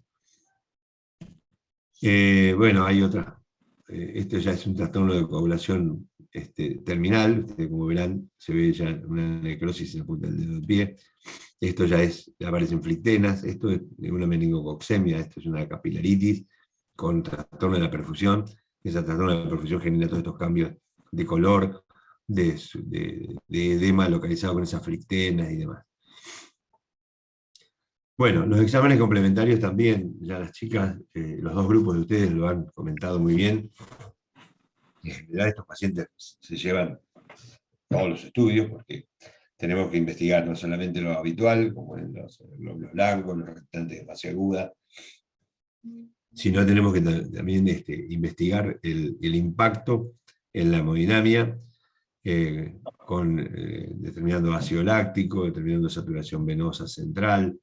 Bueno, hay otra. Esto ya es un trastorno de coagulación terminal. Como verán, se ve ya una necrosis en la punta del dedo del pie. Esto ya aparecen flictenas. Esto es una meningococcemia. Esto es una capilaritis con trastorno de la perfusión. Ese trastorno de la perfusión genera todos estos cambios de color, de edema localizado con esas flictenas y demás. Bueno, los exámenes complementarios también, ya las chicas, los dos grupos de ustedes lo han comentado muy bien. En general estos pacientes se llevan todos los estudios, porque tenemos que investigar no solamente lo habitual, como en los glóbulos blancos, los restantes de fase aguda, sino tenemos que también investigar el impacto en la hemodinamia, determinando ácido láctico, determinando saturación venosa central,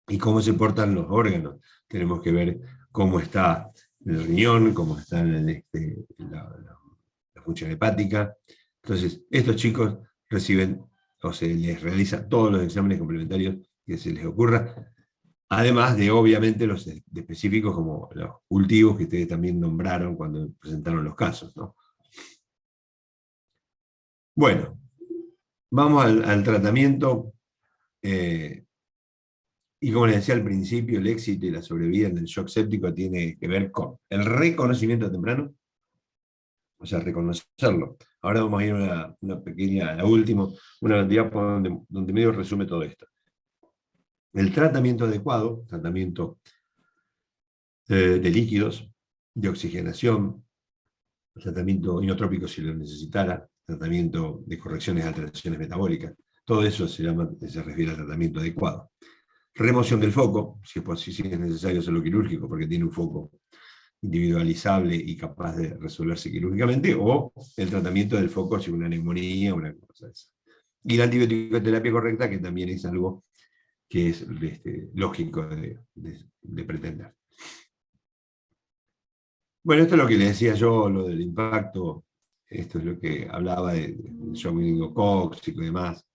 y cómo se portan los órganos. Tenemos que ver cómo está el riñón, cómo está la función hepática. Entonces, estos chicos reciben o se les realiza todos los exámenes complementarios que se les ocurra, además de, obviamente, los de específicos como los cultivos que ustedes también nombraron cuando presentaron los casos, ¿no? Bueno, vamos al tratamiento, y como les decía al principio, el éxito y la sobrevida en el shock séptico tiene que ver con el reconocimiento temprano, o sea, reconocerlo. Ahora vamos a ir a una pequeña, a la última, una diapo donde medio resume todo esto. El tratamiento adecuado, tratamiento de líquidos, de oxigenación, tratamiento inotrópico si lo necesitara, tratamiento de correcciones de alteraciones metabólicas, todo eso se refiere al tratamiento adecuado. Remoción del foco, si es necesario hacerlo quirúrgico, porque tiene un foco individualizable y capaz de resolverse quirúrgicamente, o el tratamiento del foco si una neumonía, una cosa de esa. Y la antibiótico-terapia correcta, que también es algo que es lógico de pretender. Bueno, esto es lo que le decía yo, lo del impacto, esto es lo que hablaba del shock meningocócico y demás,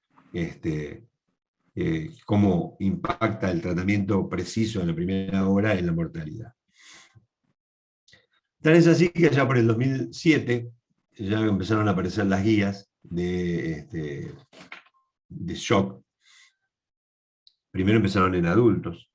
cómo impacta el tratamiento preciso en la primera hora en la mortalidad. Tal es así que ya por el 2007 ya empezaron a aparecer las guías de shock. Primero empezaron en adultos,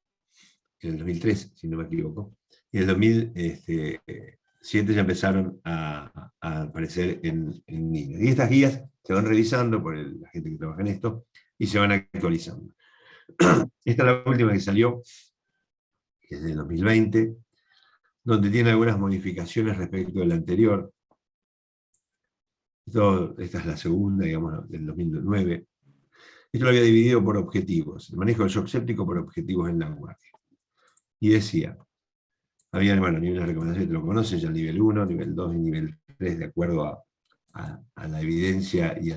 en el 2003, si no me equivoco, y en el 2007 ya empezaron a aparecer en niños. Y estas guías se van revisando por la gente que trabaja en esto, y se van actualizando. Esta es la última que salió, que es del 2020, donde tiene algunas modificaciones respecto de la anterior. Esta es la segunda, digamos, del 2009. Esto lo había dividido por objetivos, el manejo del shock séptico por objetivos en la guardia. Y decía, había, bueno, niveles de recomendación, te lo conocen, ya nivel 1, nivel 2 y nivel 3, de acuerdo a la evidencia y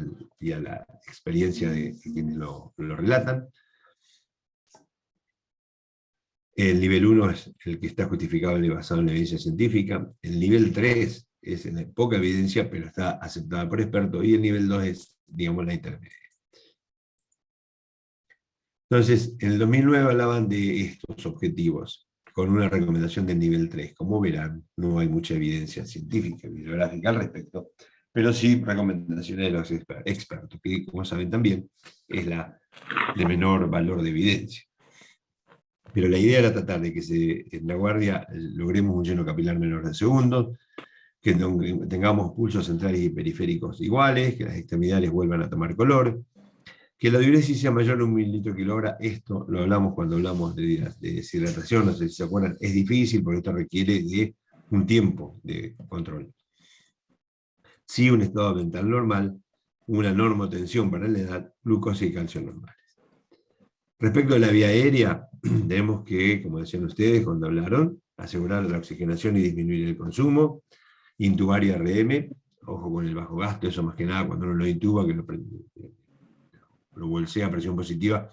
a la experiencia de quienes lo relatan. El nivel 1 es el que está justificado y basado en la evidencia científica. El nivel 3 es en poca evidencia, pero está aceptada por expertos. Y el nivel 2 es, digamos, la intermedia. Entonces, en el 2009 hablaban de estos objetivos, con una recomendación del nivel 3. Como verán, no hay mucha evidencia científica y bibliográfica al respecto, pero sí recomendaciones de los expertos, que, como saben también, es la de menor valor de evidencia. Pero la idea era tratar de que en la guardia logremos un lleno capilar menor de segundos, que tengamos pulsos centrales y periféricos iguales, que las extremidades vuelvan a tomar color, que la diuresis sea mayor a 1 mililitro/kg. Esto lo hablamos cuando hablamos de deshidratación, no sé si se acuerdan, es difícil porque esto requiere de un tiempo de control. Sí, un estado mental normal, una normotensión para la edad, glucosa y calcio normales. Respecto a la vía aérea, tenemos que, como decían ustedes cuando hablaron, asegurar la oxigenación y disminuir el consumo, intubar IRM, ojo con el bajo gasto, eso más que nada cuando uno lo intuba, que lo bolsea a presión positiva,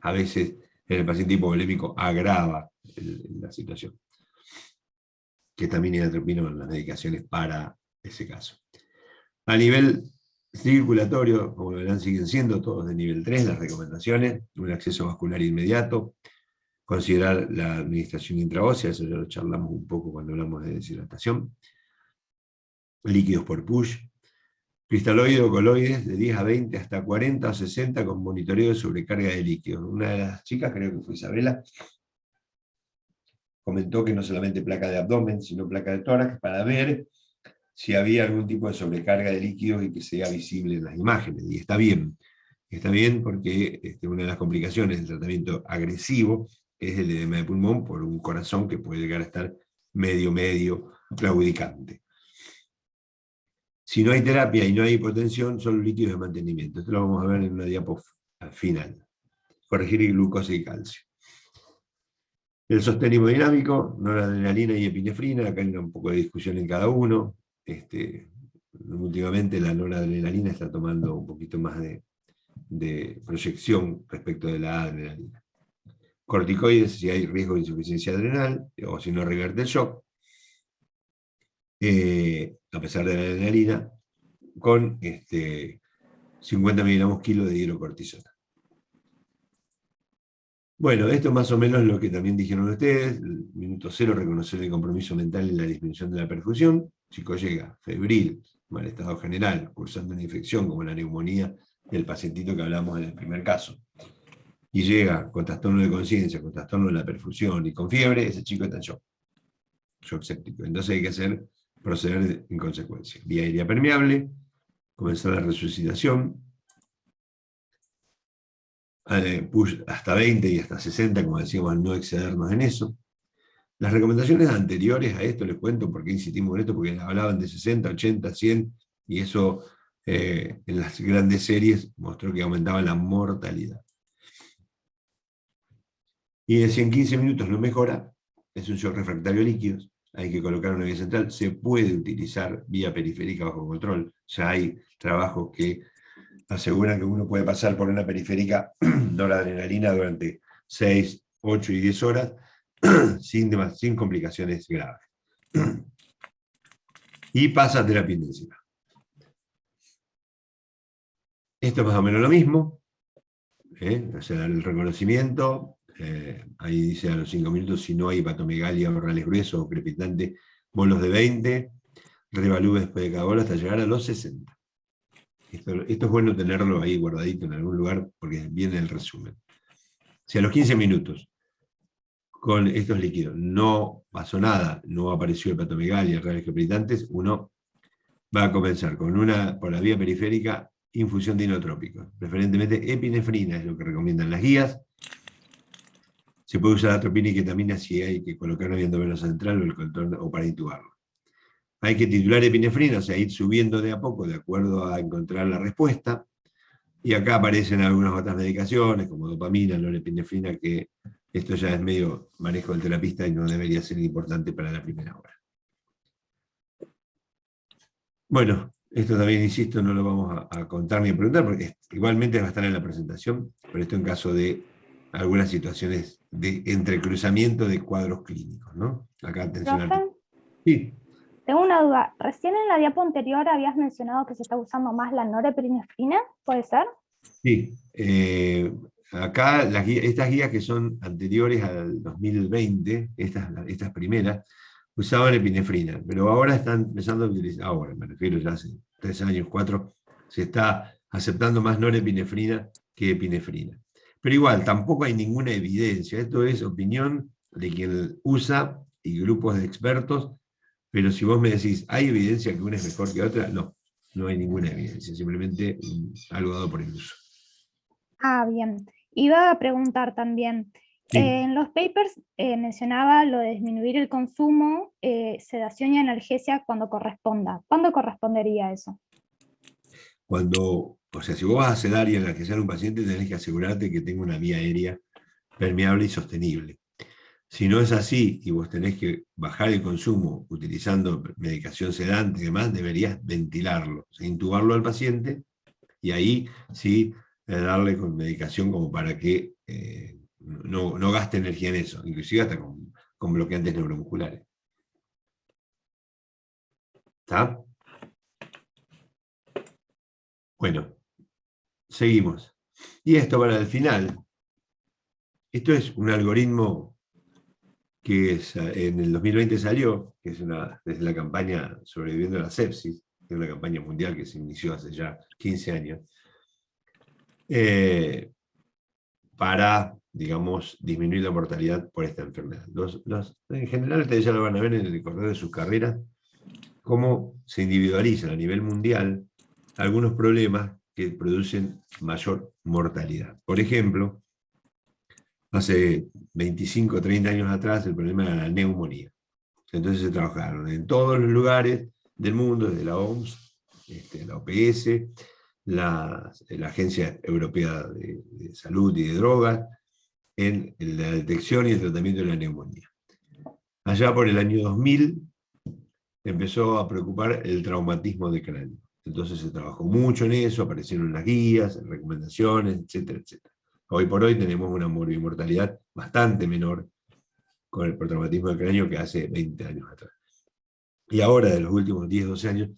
a veces en el paciente hipovolémico agrava la situación. Que también hay atropino en las medicaciones para ese caso. A nivel circulatorio, como verán, siguen siendo todos de nivel 3 las recomendaciones, un acceso vascular inmediato, considerar la administración intraósea, eso ya lo charlamos un poco cuando hablamos de deshidratación, líquidos por push, cristaloide o coloides de 10 a 20 hasta 40 o 60 con monitoreo de sobrecarga de líquidos. Una de las chicas, creo que fue Isabela, comentó que no solamente placa de abdomen, sino placa de tórax, para ver si había algún tipo de sobrecarga de líquidos y que sea visible en las imágenes. Y está bien porque una de las complicaciones del tratamiento agresivo es el edema de pulmón por un corazón que puede llegar a estar medio claudicante. Si no hay terapia y no hay hipotensión, son líquidos de mantenimiento. Esto lo vamos a ver en una diapo final. Corregir glucosa y calcio. El sostén hemodinámico, noradrenalina y epinefrina, acá hay un poco de discusión en cada uno. Últimamente la noradrenalina está tomando un poquito más de proyección respecto de la adrenalina. Corticoides si hay riesgo de insuficiencia adrenal, o si no reverte el shock, a pesar de la adrenalina, con 50 miligramos kilo de hidrocortisona. Bueno, esto más o menos lo que también dijeron ustedes. El minuto 0, reconocer el compromiso mental y la disminución de la perfusión. Chico llega febril, mal estado general, cursando una infección como la neumonía del pacientito que hablamos en el primer caso. Y llega con trastorno de conciencia, con trastorno de la perfusión y con fiebre, ese chico está en shock séptico. Entonces hay que proceder en consecuencia. Vía aérea permeable, comenzar la resucitación, push hasta 20 y hasta 60, como decíamos, no excedernos en eso. Las recomendaciones anteriores a esto, les cuento por qué insistimos en esto, porque hablaban de 60, 80, 100, y eso en las grandes series mostró que aumentaba la mortalidad. Y de 115 minutos no mejora, es un shock refractario a líquidos, hay que colocar una vía central, se puede utilizar vía periférica bajo control, ya hay trabajos que aseguran que uno puede pasar por una periférica noradrenalina durante 6, 8 y 10 horas sin complicaciones graves. Y pasa a terapia intensiva. Esto es más o menos lo mismo, o sea, el reconocimiento, ahí dice a los 5 minutos, si no hay hepatomegalia o orales gruesos o crepitante, bolos de 20, revalúe después de cada bola hasta llegar a los 60. Esto es bueno tenerlo ahí guardadito en algún lugar, porque viene el resumen. Si a los 15 minutos, con estos líquidos, no pasó nada, no apareció hepatomegalia, orales crepitantes, uno va a comenzar con por la vía periférica, infusión de inotrópicos, preferentemente epinefrina, es lo que recomiendan las guías. Se puede usar atropina y ketamina si hay que colocar una vía endovenosa central o el contorno, o para intubarlo. Hay que titular epinefrina, o sea, ir subiendo de a poco de acuerdo a encontrar la respuesta. Y acá aparecen algunas otras medicaciones, como dopamina, norepinefrina, que esto ya es medio manejo del terapista y no debería ser importante para la primera hora. Bueno, esto también, insisto, no lo vamos a contar ni a preguntar, porque igualmente va a estar en la presentación, pero esto en caso de algunas situaciones de entrecruzamiento de cuadros clínicos, ¿no? Acá atención. Sí. Tengo una duda. Recién en la diapo anterior habías mencionado que se está usando más la norepinefrina, ¿puede ser? Sí. Acá estas guías que son anteriores al 2020, estas primeras, usaban epinefrina, pero ahora están empezando a utilizar, ahora me refiero ya hace 3 años, 4, se está aceptando más norepinefrina que epinefrina. Pero igual, tampoco hay ninguna evidencia, esto es opinión de quien usa y grupos de expertos, pero si vos me decís, ¿hay evidencia que una es mejor que otra? No, no hay ninguna evidencia, simplemente algo dado por el uso. Ah, bien. Iba a preguntar también, Sí. En los papers mencionaba lo de disminuir el consumo, sedación y analgesia cuando corresponda. ¿Cuándo correspondería eso? O sea, si vos vas a sedar y analgesiar a un paciente, tenés que asegurarte que tenga una vía aérea permeable y sostenible. Si no es así, y vos tenés que bajar el consumo utilizando medicación sedante y demás, deberías ventilarlo, o sea, intubarlo al paciente, y ahí sí darle con medicación como para que no gaste energía en eso, inclusive hasta con bloqueantes neuromusculares. ¿Está? Bueno, seguimos. Y esto para el final. Esto es un algoritmo que en el 2020 salió, que es desde la campaña Sobreviviendo a la Sepsis, que es una campaña mundial que se inició hace ya 15 años, para, digamos, disminuir la mortalidad por esta enfermedad. En general, ustedes ya lo van a ver en el correr de sus carreras, cómo se individualizan a nivel mundial algunos problemas que producen mayor mortalidad. Por ejemplo, hace 25 o 30 años atrás el problema era la neumonía. Entonces se trabajaron en todos los lugares del mundo, desde la OMS, la OPS, la Agencia Europea de Salud y de Drogas, en la detección y el tratamiento de la neumonía. Allá por el año 2000 empezó a preocupar el traumatismo de cráneo. Entonces se trabajó mucho en eso, aparecieron las guías, recomendaciones, etcétera, etcétera. Hoy por hoy tenemos una morbimortalidad bastante menor por traumatismo de cráneo que hace 20 años atrás. Y ahora, de los últimos 10, 12 años,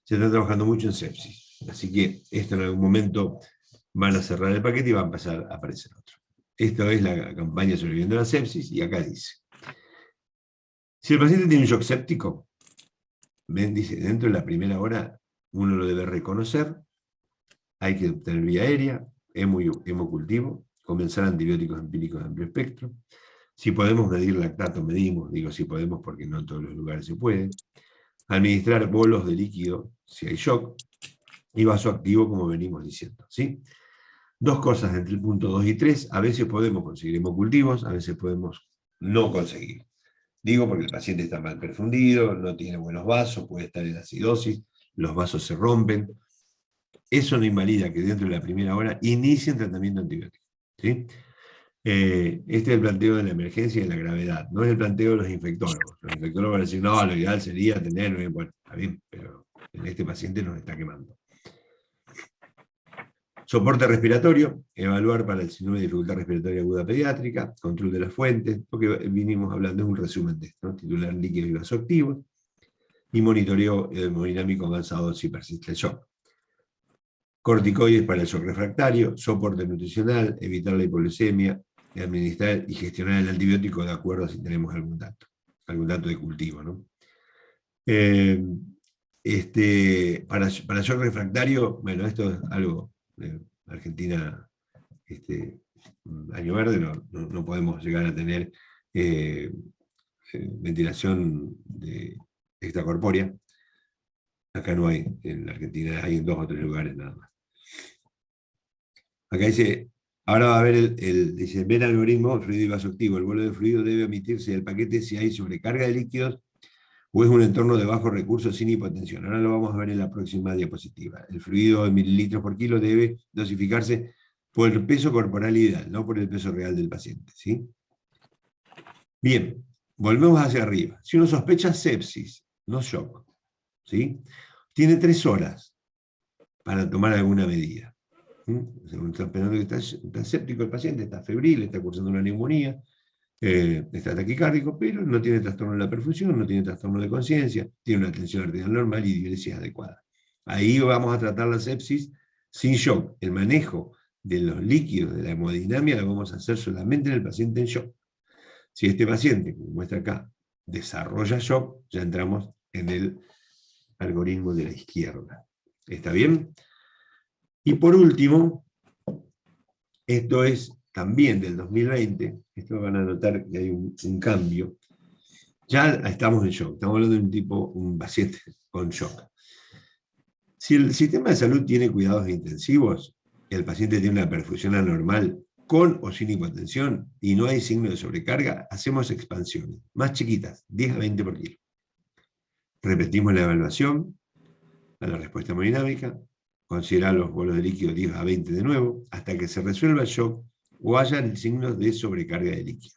se está trabajando mucho en sepsis. Así que esto en algún momento van a cerrar el paquete y va a empezar a aparecer otro. Esto es la campaña sobreviviendo a la sepsis, y acá dice: si el paciente tiene un shock séptico, dice, dentro de la primera hora uno lo debe reconocer, hay que obtener vía aérea, hemocultivo, comenzar antibióticos empíricos de amplio espectro. Si podemos medir lactato, medimos, digo si podemos porque no en todos los lugares se puede. Administrar bolos de líquido si hay shock, y vasoactivo como venimos diciendo, ¿sí? Dos cosas entre el punto 2 y 3, a veces podemos conseguir hemocultivos, a veces podemos no conseguir. Digo porque el paciente está mal perfundido, no tiene buenos vasos, puede estar en acidosis, los vasos se rompen. Eso no invalida que dentro de la primera hora inicien tratamiento antibiótico, ¿sí? Este es el planteo de la emergencia y de la gravedad, no es el planteo de los infectólogos. Los infectólogos van a decir, no, lo ideal sería tener, bueno, está bien, pero en este paciente nos está quemando. Soporte respiratorio, evaluar para el síndrome de dificultad respiratoria aguda pediátrica, control de las fuentes, porque vinimos hablando, es un resumen de esto, ¿no? Titular líquidos y vasoactivos, y monitoreo hemodinámico avanzado si persiste el shock. Corticoides para el shock refractario, soporte nutricional, evitar la hipoglucemia, administrar y gestionar el antibiótico de acuerdo a si tenemos algún dato de cultivo, ¿no? Para shock refractario, bueno, esto es algo... Argentina, año verde, no podemos llegar a tener ventilación extracorpórea. Acá no hay, en la Argentina hay en 2 o 3 lugares nada más. Acá dice, ahora va a haber dice, ver algoritmo, fluido y vasoactivo. El vuelo de fluido debe omitirse del paquete si hay sobrecarga de líquidos o es un entorno de bajo recurso sin hipotensión. Ahora lo vamos a ver en la próxima diapositiva. El fluido en mililitros por kilo debe dosificarse por el peso corporal ideal, no por el peso real del paciente, ¿sí? Bien, volvemos hacia arriba. Si uno sospecha sepsis, no shock, ¿sí? Tiene 3 horas para tomar alguna medida. Está pensando que está séptico el paciente, está febril, está cursando una neumonía, está taquicárdico, pero no tiene trastorno de la perfusión, no tiene trastorno de conciencia, tiene una tensión arterial normal y diuresis adecuada. Ahí vamos a tratar la sepsis sin shock. El manejo de los líquidos, de la hemodinamia, lo vamos a hacer solamente en el paciente en shock. Si este paciente, como muestra acá, desarrolla shock, ya entramos en el algoritmo de la izquierda. ¿Está bien? Y por último, esto es también del 2020, esto van a notar que hay un cambio. Ya estamos en shock, estamos hablando de un paciente con shock. Si el sistema de salud tiene cuidados intensivos, el paciente tiene una perfusión anormal, con o sin hipotensión, y no hay signo de sobrecarga, hacemos expansiones, más chiquitas, 10 a 20 por kilo. Repetimos la evaluación, a la respuesta hemodinámica, considerar los bolos de líquido 10 a 20 de nuevo, hasta que se resuelva el shock, o haya signos de sobrecarga de líquido.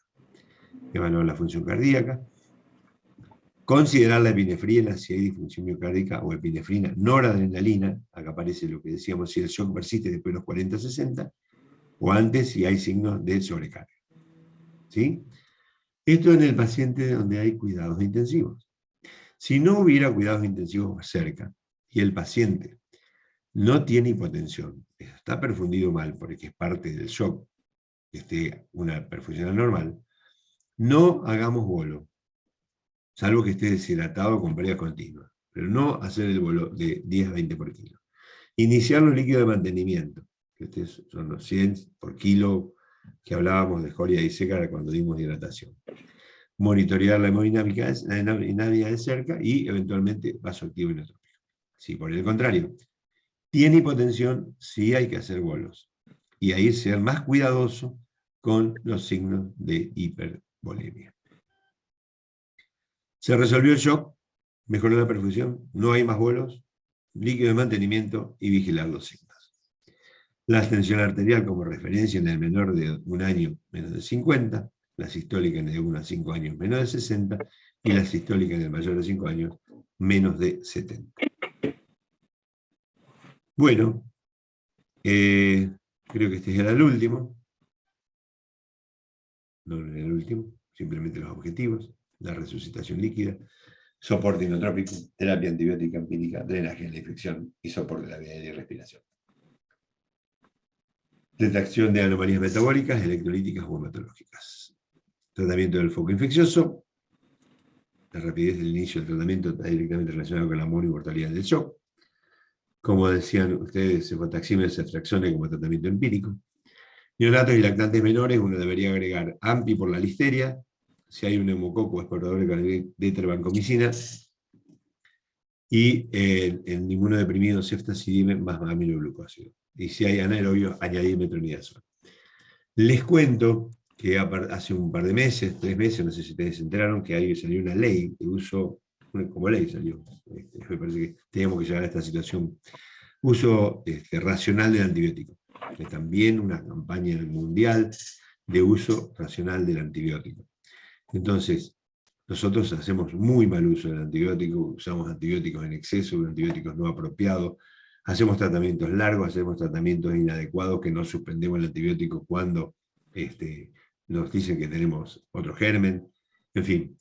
Evaluar la función cardíaca, considerar la epinefrina si hay disfunción miocárdica o epinefrina, noradrenalina, acá aparece lo que decíamos, si el shock persiste después de los 40-60, o antes si hay signos de sobrecarga. ¿Sí? Esto en el paciente donde hay cuidados intensivos. Si no hubiera cuidados intensivos cerca, y el paciente no tiene hipotensión, está perfundido mal porque es parte del shock, que esté una perfusión anormal, no hagamos bolo, salvo que esté deshidratado con pérdida continua, pero no hacer el bolo de 10 a 20 por kilo. Iniciar los líquidos de mantenimiento, que estos son los 100 por kilo que hablábamos de Joria y Seca cuando dimos hidratación. Monitorear la hemodinámica de cerca y eventualmente vasoactivo inotrópico. Si por el contrario tiene hipotensión, sí hay que hacer bolos. Y ahí ser más cuidadoso con los signos de hipervolemia. Se resolvió el shock, mejoró la perfusión, no hay más bolos, líquido de mantenimiento y vigilar los signos. La tensión arterial como referencia en el menor de 1 año menos de 50, la sistólica en el de 1 a 5 años menos de 60 y la sistólica en el mayor de 5 años menos de 70. Bueno, creo que este era el último. No era el último, simplemente los objetivos, la resucitación líquida. soporte inotrópico, terapia antibiótica empírica, drenaje de la infección y soporte de la vía aérea y respiración. Detección de anomalías metabólicas, electrolíticas o hematológicas. Tratamiento del foco infeccioso. La rapidez del inicio del tratamiento está directamente relacionada con la monomortalidad del shock. Como decían ustedes, cefotaxima, ceftriaxona como tratamiento empírico. Neonatos y lactantes menores, uno debería agregar AMPI por la listeria, si hay un neumococo exportador de tervancomicina, y en inmunodeprimido ceftazidime más aminoglucósido. Y si hay anaerobios, añadir metronidazol. Les cuento que hace un par de meses, 3 meses, no sé si ustedes se enteraron, que ahí salió una ley de uso, como ley salió, me parece que teníamos que llegar a esta situación, uso racional del antibiótico. Es también una campaña mundial de uso racional del antibiótico. Entonces, nosotros hacemos muy mal uso del antibiótico, usamos antibióticos en exceso, antibióticos no apropiados, hacemos tratamientos largos, hacemos tratamientos inadecuados que no suspendemos el antibiótico cuando nos dicen que tenemos otro germen, en fin.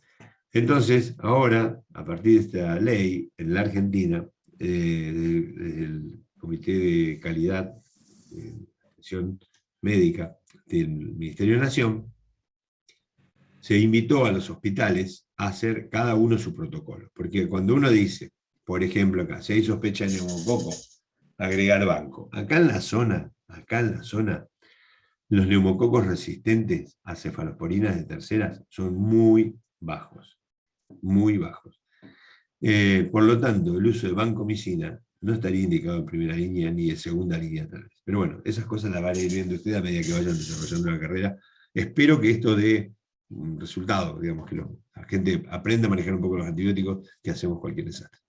Entonces, ahora, a partir de esta ley, en la Argentina, desde el Comité de Calidad de Atención Médica del Ministerio de Nación, se invitó a los hospitales a hacer cada uno su protocolo. Porque cuando uno dice, por ejemplo acá, si hay sospecha de neumococo, agregar banco. Acá en la zona, los neumococos resistentes a cefalosporinas de terceras son muy bajos. Muy bajos. Por lo tanto, el uso de vancomicina no estaría indicado en primera línea ni en segunda línea tal vez. Pero bueno, esas cosas las van a ir viendo ustedes a medida que vayan desarrollando la carrera. Espero que esto dé un resultado, digamos, que la gente aprenda a manejar un poco los antibióticos, que hacemos cualquier desastre.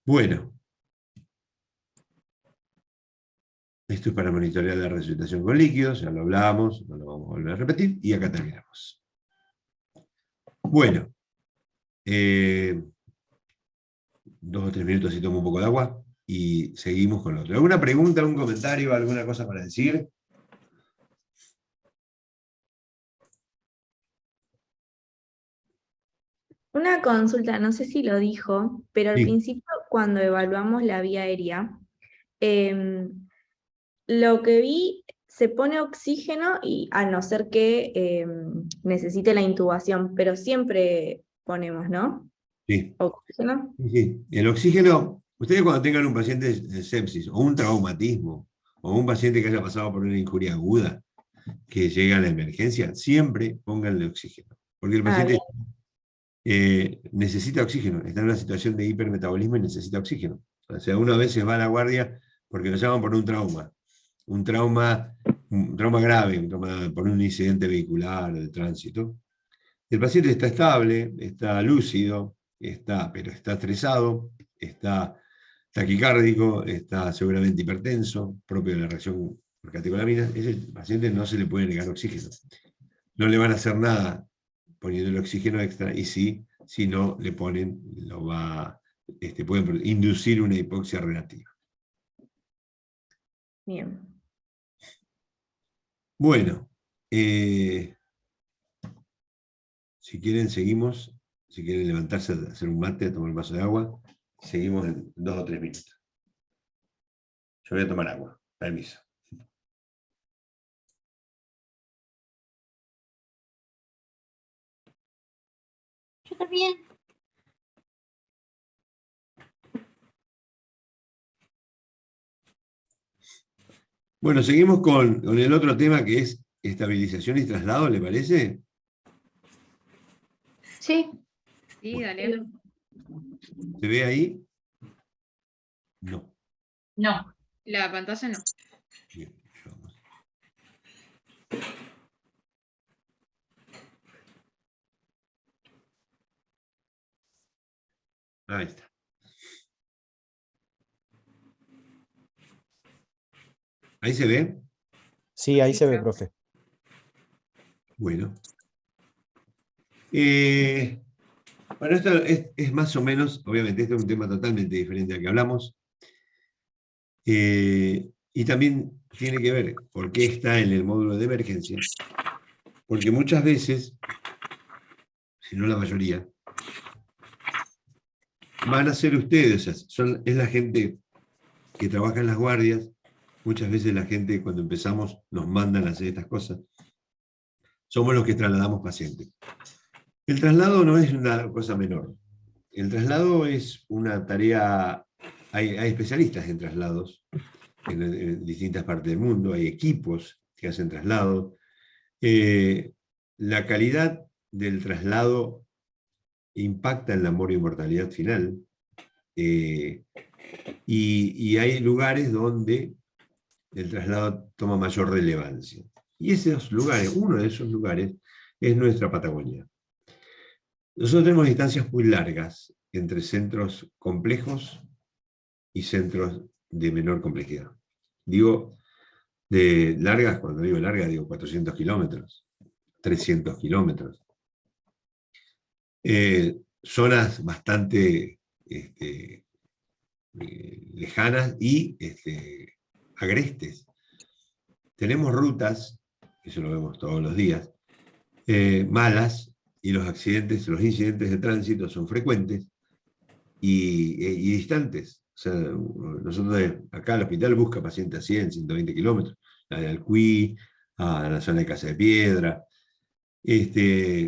Bueno. Esto es para monitorear la resucitación con líquidos, ya lo hablábamos, no lo vamos a volver a repetir, y acá terminamos. Bueno, 2 o 3 minutos y tomo un poco de agua, y seguimos con lo otro. ¿Alguna pregunta, algún comentario, alguna cosa para decir? Una consulta, no sé si lo dijo, pero al Sí. principio cuando evaluamos la vía aérea, lo que vi, se pone oxígeno y a no ser que necesite la intubación, pero siempre ponemos, ¿no? Sí. Oxígeno. Sí. El oxígeno, ustedes cuando tengan un paciente de sepsis, o un traumatismo, o un paciente que haya pasado por una injuria aguda, que llegue a la emergencia, siempre pónganle oxígeno. Porque el paciente necesita oxígeno, está en una situación de hipermetabolismo y necesita oxígeno. O sea, uno a veces va a la guardia porque lo llaman por un trauma grave, por un incidente vehicular o de tránsito. El paciente está estable, está lúcido, pero está estresado, está taquicárdico, está seguramente hipertenso, propio de la reacción por catecolaminas. Ese paciente no se le puede negar oxígeno. No le van a hacer nada poniendo el oxígeno extra, y si no le ponen, pueden inducir una hipoxia relativa. Bien. Bueno, si quieren seguimos, si quieren levantarse a hacer un mate, a tomar un vaso de agua, seguimos en 2 o 3 minutos. Yo voy a tomar agua, permiso. Yo también. Bueno, seguimos con el otro tema que es estabilización y traslado, ¿le parece? Sí. Sí, Bueno. dale. ¿Se ve ahí? No. No. La pantalla no. Bien, vamos. Ahí está. ¿Ahí se ve? Sí, ahí se ve, profe. Bueno. Bueno, esto es más o menos, obviamente, este es un tema totalmente diferente al que hablamos. Y también tiene que ver por qué está en el módulo de emergencia. Porque muchas veces si no la mayoría, van a ser ustedes, o sea, es la gente que trabaja en las guardias. Muchas veces la gente, cuando empezamos, nos mandan a hacer estas cosas. Somos los que trasladamos pacientes. El traslado no es una cosa menor. El traslado es una tarea, hay especialistas en traslados en distintas partes del mundo, hay equipos que hacen traslados. La calidad del traslado impacta en la mortalidad final, y hay lugares donde el traslado toma mayor relevancia. Y esos lugares, uno de esos lugares, es nuestra Patagonia. Nosotros tenemos distancias muy largas entre centros complejos y centros de menor complejidad. Digo, de largas, cuando digo largas, digo 400 kilómetros, 300 kilómetros. Zonas bastante lejanas y agrestes. Tenemos rutas, eso lo vemos todos los días, malas, y los incidentes de tránsito son frecuentes y distantes. O sea, nosotros acá el hospital busca pacientes a 100, 120 kilómetros, la de Alcuí, a la zona de Casa de Piedra.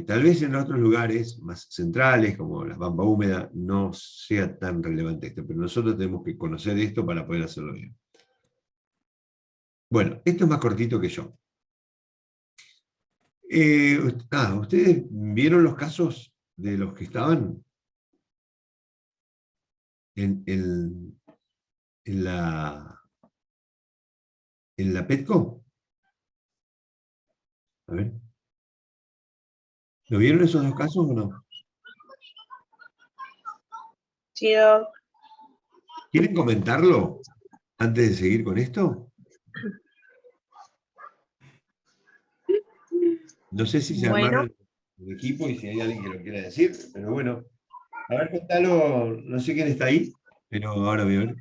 Tal vez en otros lugares más centrales, como la Pampa Húmeda, no sea tan relevante esto, pero nosotros tenemos que conocer esto para poder hacerlo bien. Bueno, esto es más cortito que yo. ¿Ustedes vieron los casos de los que estaban en la PETCO? A ver. ¿Lo vieron esos dos casos o no? Sí, Doc. ¿Quieren comentarlo antes de seguir con esto? No sé si se armaron el equipo y si hay alguien que lo quiera decir, pero bueno. A ver, contalo, no sé quién está ahí, pero ahora voy a ver.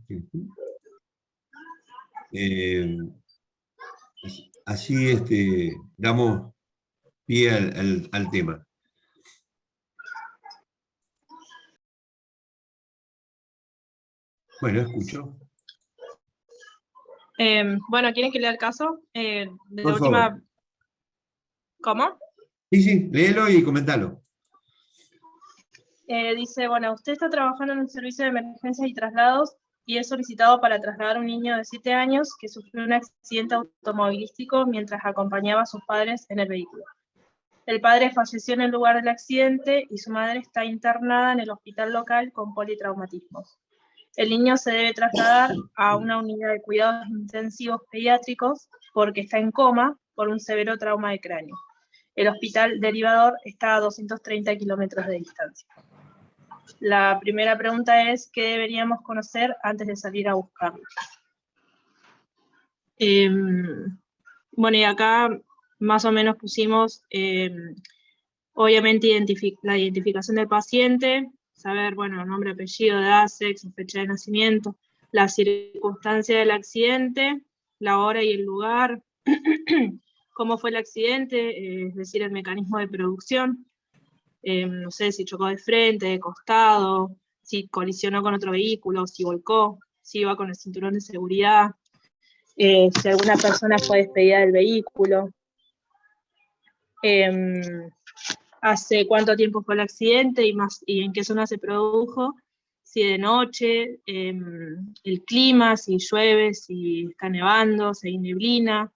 Así damos pie al tema. Bueno, escucho. Bueno, ¿quieren que lea el caso? De Por última... favor. ¿Cómo? Sí, léelo y comentalo. Dice, bueno, usted está trabajando en un servicio de emergencias y traslados y es solicitado para trasladar a un niño de 7 años que sufrió un accidente automovilístico mientras acompañaba a sus padres en el vehículo. El padre falleció en el lugar del accidente y su madre está internada en el hospital local con politraumatismos. El niño se debe trasladar a una unidad de cuidados intensivos pediátricos porque está en coma por un severo trauma de cráneo. El hospital derivador está a 230 kilómetros de distancia. La primera pregunta es, ¿qué deberíamos conocer antes de salir a buscarlo? Bueno, y acá más o menos pusimos, obviamente, la identificación del paciente, saber, bueno, nombre, apellido, edad, sexo, fecha de nacimiento, la circunstancia del accidente, la hora y el lugar, cómo fue el accidente, es decir, el mecanismo de producción, no sé, si chocó de frente, de costado, si colisionó con otro vehículo, si volcó, si iba con el cinturón de seguridad, si alguna persona fue despedida del vehículo, hace cuánto tiempo fue el accidente y en qué zona se produjo, si de noche, el clima, si llueve, si está nevando, si hay neblina,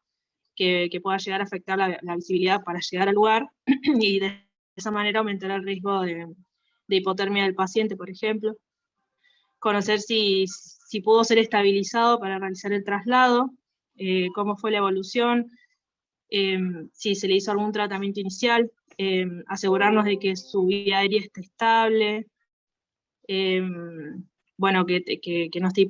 que pueda llegar a afectar la visibilidad para llegar al lugar, y de esa manera aumentar el riesgo de hipotermia del paciente, por ejemplo. Conocer si pudo ser estabilizado para realizar el traslado, cómo fue la evolución, si se le hizo algún tratamiento inicial, asegurarnos de que su vía aérea esté estable, bueno, que no esté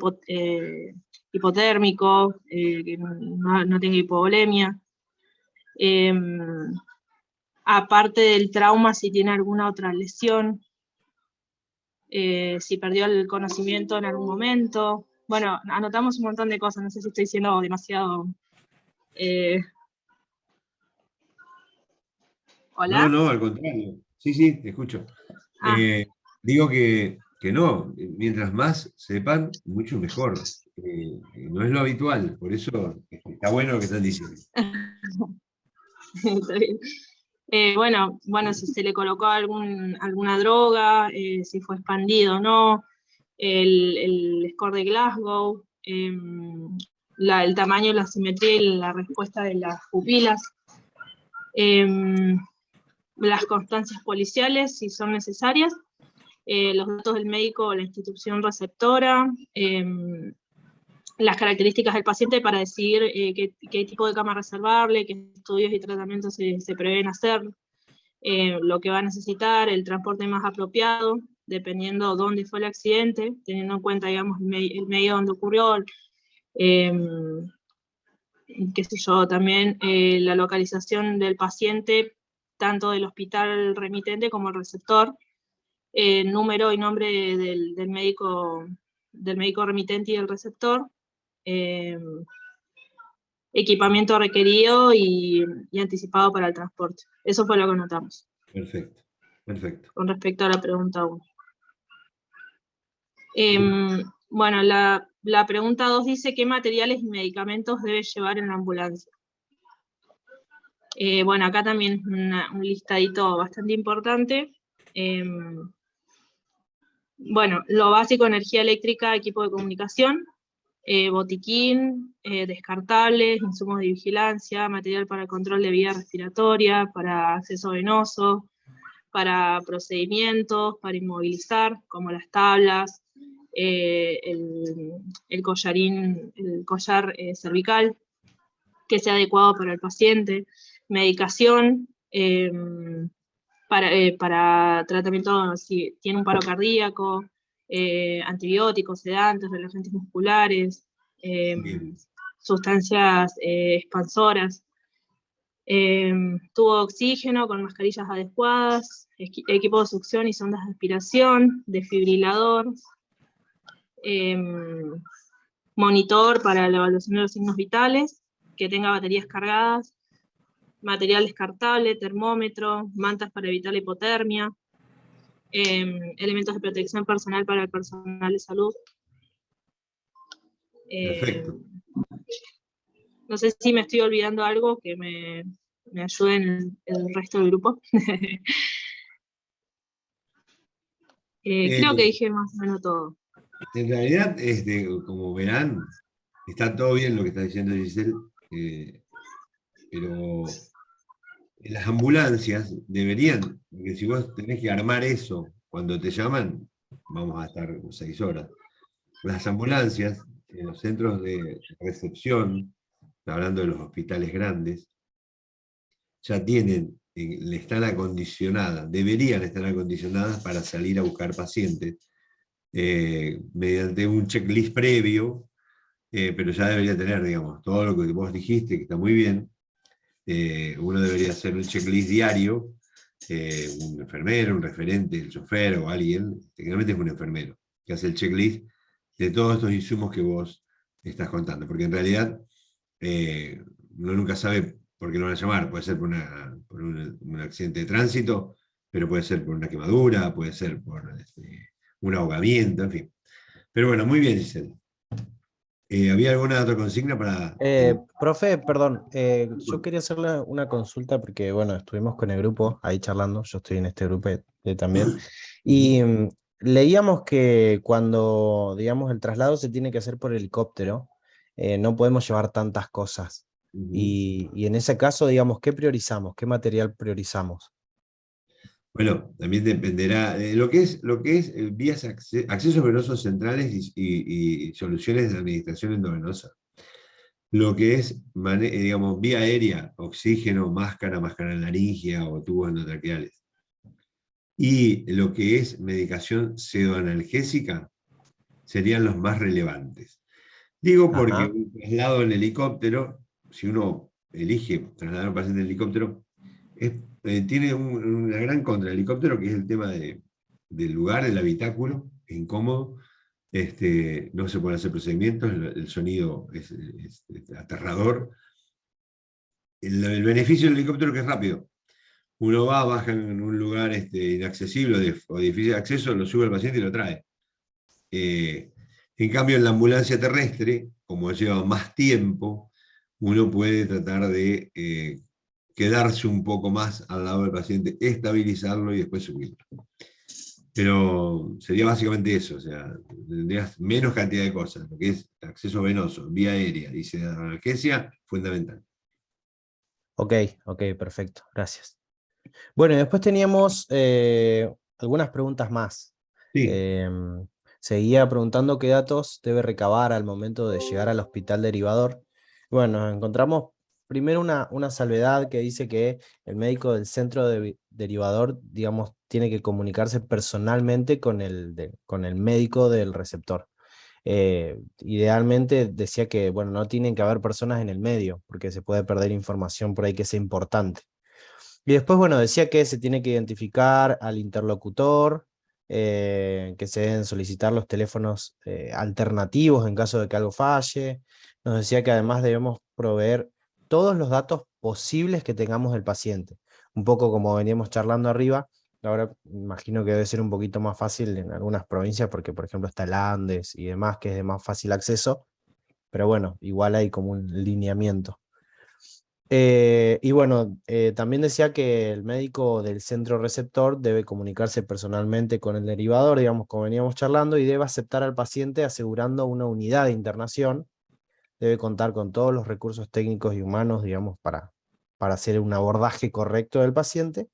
hipotérmico, que no tenga hipovolemia. Aparte del trauma, si tiene alguna otra lesión, si perdió el conocimiento en algún momento. Bueno, anotamos un montón de cosas, no sé si estoy siendo demasiado... ¿Hola? No, al contrario. Sí, te escucho. Ah. Digo que no, mientras más sepan, mucho mejor. No es lo habitual, por eso está bueno lo que están diciendo. Está bien. Bueno, si se le colocó alguna droga, si fue expandido o no, el score de Glasgow, el tamaño, la simetría y la respuesta de las pupilas, las constancias policiales, si son necesarias, los datos del médico o la institución receptora, las características del paciente para decidir qué tipo de cama reservarle, qué estudios y tratamientos se prevén hacer, lo que va a necesitar, el transporte más apropiado, dependiendo dónde fue el accidente, teniendo en cuenta, digamos, el medio donde ocurrió, qué sé yo, también la localización del paciente, tanto del hospital remitente como el receptor, número y nombre del médico remitente y del receptor, equipamiento requerido y anticipado para el transporte. Eso fue lo que notamos. Perfecto. Con respecto a la pregunta 1. Bueno, la pregunta 2 dice ¿qué materiales y medicamentos debe llevar en la ambulancia? Bueno, acá también es un listadito bastante importante. Bueno, lo básico: energía eléctrica, equipo de comunicación, botiquín, descartables, insumos de vigilancia, material para el control de vía respiratoria, para acceso venoso, para procedimientos, para inmovilizar, como las tablas, el collar cervical, que sea adecuado para el paciente, medicación, para tratamiento si tiene un paro cardíaco, antibióticos, sedantes, relajantes musculares, sustancias expansoras, tubo de oxígeno con mascarillas adecuadas, equipo de succión y sondas de aspiración, desfibrilador, monitor para la evaluación de los signos vitales, que tenga baterías cargadas, material descartable, termómetro, mantas para evitar la hipotermia, elementos de protección personal para el personal de salud. Perfecto. No sé si me estoy olvidando algo que me ayuden el resto del grupo. Creo que dije más o menos todo. En realidad, como verán, está todo bien lo que está diciendo Giselle, pero en las ambulancias deberían, porque si vos tenés que armar eso cuando te llaman, vamos a estar 6 horas. Las ambulancias, en los centros de recepción, hablando de los hospitales grandes, ya están acondicionadas, deberían estar acondicionadas para salir a buscar pacientes, mediante un checklist previo, pero ya debería tener, digamos, todo lo que vos dijiste, que está muy bien. Uno debería hacer un checklist diario, un enfermero, un referente, el chofer o alguien, técnicamente es un enfermero, que hace el checklist de todos estos insumos que vos estás contando, porque en realidad uno nunca sabe por qué lo van a llamar. Puede ser por un accidente de tránsito, pero puede ser por una quemadura, puede ser por un ahogamiento, en fin. Pero bueno, muy bien, Giselle. ¿Había alguna otra consigna para...? Profe, perdón, yo quería hacerle una consulta porque, bueno, estuvimos con el grupo ahí charlando, yo estoy en este grupo también, y leíamos que cuando, digamos, el traslado se tiene que hacer por helicóptero, no podemos llevar tantas cosas. Y en ese caso, digamos, ¿qué priorizamos? ¿Qué material priorizamos? Bueno, también dependerá de lo que es vías, accesos venosos centrales y soluciones de administración endovenosa. Lo que es, digamos, vía aérea, oxígeno, máscara laringia o tubos endotraqueales. Y lo que es medicación pseudoanalgésica serían los más relevantes. Digo porque un traslado en helicóptero, si uno elige trasladar a un paciente en helicóptero, tiene una gran contra el helicóptero, que es el tema del lugar, del habitáculo, es incómodo, no se pueden hacer procedimientos, el sonido es aterrador. El beneficio del helicóptero, que es rápido. uno va, baja en un lugar inaccesible o de difícil acceso, lo sube al paciente y lo trae. En cambio, en la ambulancia terrestre, como lleva más tiempo, uno puede tratar de quedarse un poco más al lado del paciente, estabilizarlo y después subirlo. Pero sería básicamente eso, o sea, tendrías menos cantidad de cosas, lo que es acceso venoso, vía aérea y analgesia, fundamental. Ok, perfecto, gracias. Bueno, y después teníamos algunas preguntas más. Sí. Seguía preguntando qué datos debe recabar al momento de llegar al hospital derivador. Bueno, encontramos primero una salvedad que dice que el médico del centro derivador, digamos, tiene que comunicarse personalmente con el médico del receptor. Idealmente decía que, bueno, no tienen que haber personas en el medio, porque se puede perder información por ahí que sea importante. Y después, bueno, decía que se tiene que identificar al interlocutor, que se deben solicitar los teléfonos alternativos en caso de que algo falle. Nos decía que además debemos proveer todos los datos posibles que tengamos del paciente. Un poco como veníamos charlando arriba, ahora imagino que debe ser un poquito más fácil en algunas provincias, porque por ejemplo está el Andes y demás, que es de más fácil acceso, pero bueno, igual hay como un lineamiento. Y bueno, también decía que el médico del centro receptor debe comunicarse personalmente con el derivador, digamos, como veníamos charlando, y debe aceptar al paciente asegurando una unidad de internación. Debe contar con todos los recursos técnicos y humanos, digamos, para hacer un abordaje correcto del paciente.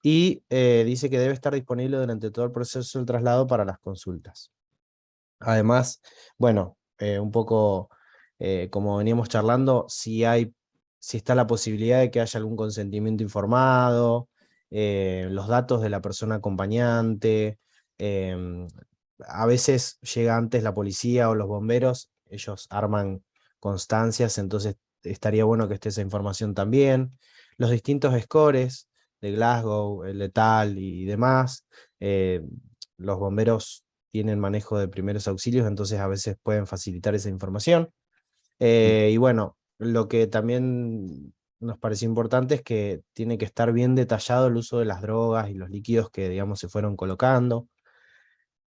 Y dice que debe estar disponible durante todo el proceso del traslado para las consultas. Además, bueno, un poco como veníamos charlando, si está la posibilidad de que haya algún consentimiento informado, los datos de la persona acompañante, a veces llega antes la policía o los bomberos, ellos arman constancias, entonces estaría bueno que esté esa información también. Los distintos scores de Glasgow, el letal y demás, los bomberos tienen manejo de primeros auxilios, entonces a veces pueden facilitar esa información. Y bueno, lo que también nos pareció importante es que tiene que estar bien detallado el uso de las drogas y los líquidos que, digamos, se fueron colocando.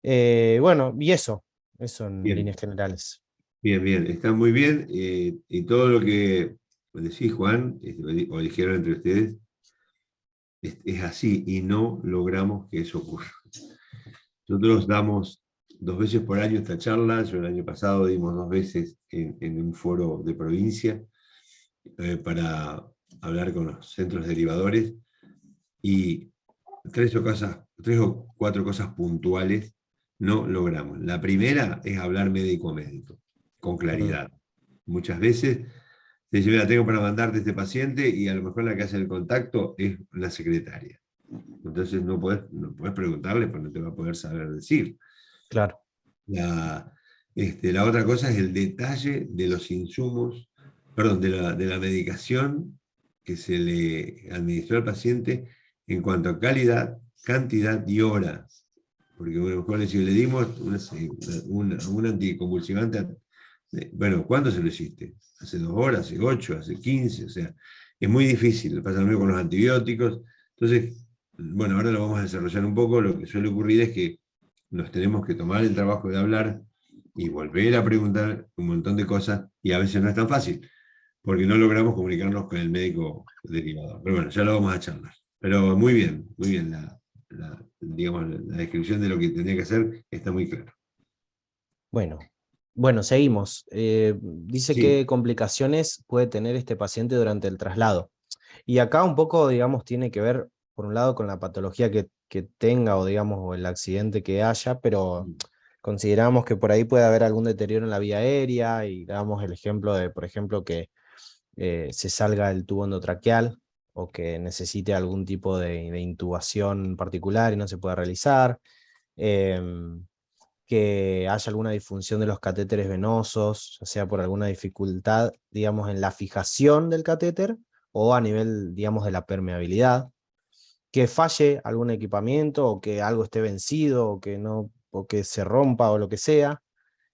Bueno, y eso en Bien. líneas generales. Bien, está muy bien. Y todo lo que decís, Juan, o dijeron entre ustedes, es así y no logramos que eso ocurra. Nosotros damos 2 veces por año esta charla, yo el año pasado dimos 2 veces en un foro de provincia para hablar con los centros derivadores, y 3 o 4 cosas puntuales no logramos. La primera es hablar médico a médico, con claridad. Muchas veces te dice, mira, tengo para mandarte este paciente, y a lo mejor la que hace el contacto es la secretaria. Entonces no puedes preguntarle, porque no te va a poder saber decir. Claro. La otra cosa es el detalle de los insumos, perdón, de la medicación que se le administró al paciente en cuanto a calidad, cantidad y horas. Porque a lo mejor le dimos un anticonvulsivante, bueno, ¿cuándo se lo hiciste? ¿Hace 2 horas, hace 8, hace 15? O sea, es muy difícil, pasa lo mismo con los antibióticos. Entonces, bueno, ahora lo vamos a desarrollar un poco. Lo que suele ocurrir es que nos tenemos que tomar el trabajo de hablar y volver a preguntar un montón de cosas, y a veces no es tan fácil, porque no logramos comunicarnos con el médico derivador. Pero bueno, ya lo vamos a charlar. Pero muy bien, digamos, la descripción de lo que tendría que hacer está muy clara. Bueno, seguimos. Dice Sí. qué complicaciones puede tener este paciente durante el traslado. Y acá un poco, digamos, tiene que ver, por un lado, con la patología que tenga, o digamos, o el accidente que haya, pero consideramos que por ahí puede haber algún deterioro en la vía aérea, y damos el ejemplo de, por ejemplo, que se salga el tubo endotraqueal, o que necesite algún tipo de intubación particular y no se pueda realizar. Que haya alguna disfunción de los catéteres venosos, ya sea por alguna dificultad, digamos, en la fijación del catéter, o a nivel, digamos, de la permeabilidad, que falle algún equipamiento, o que algo esté vencido, o que se rompa, o lo que sea,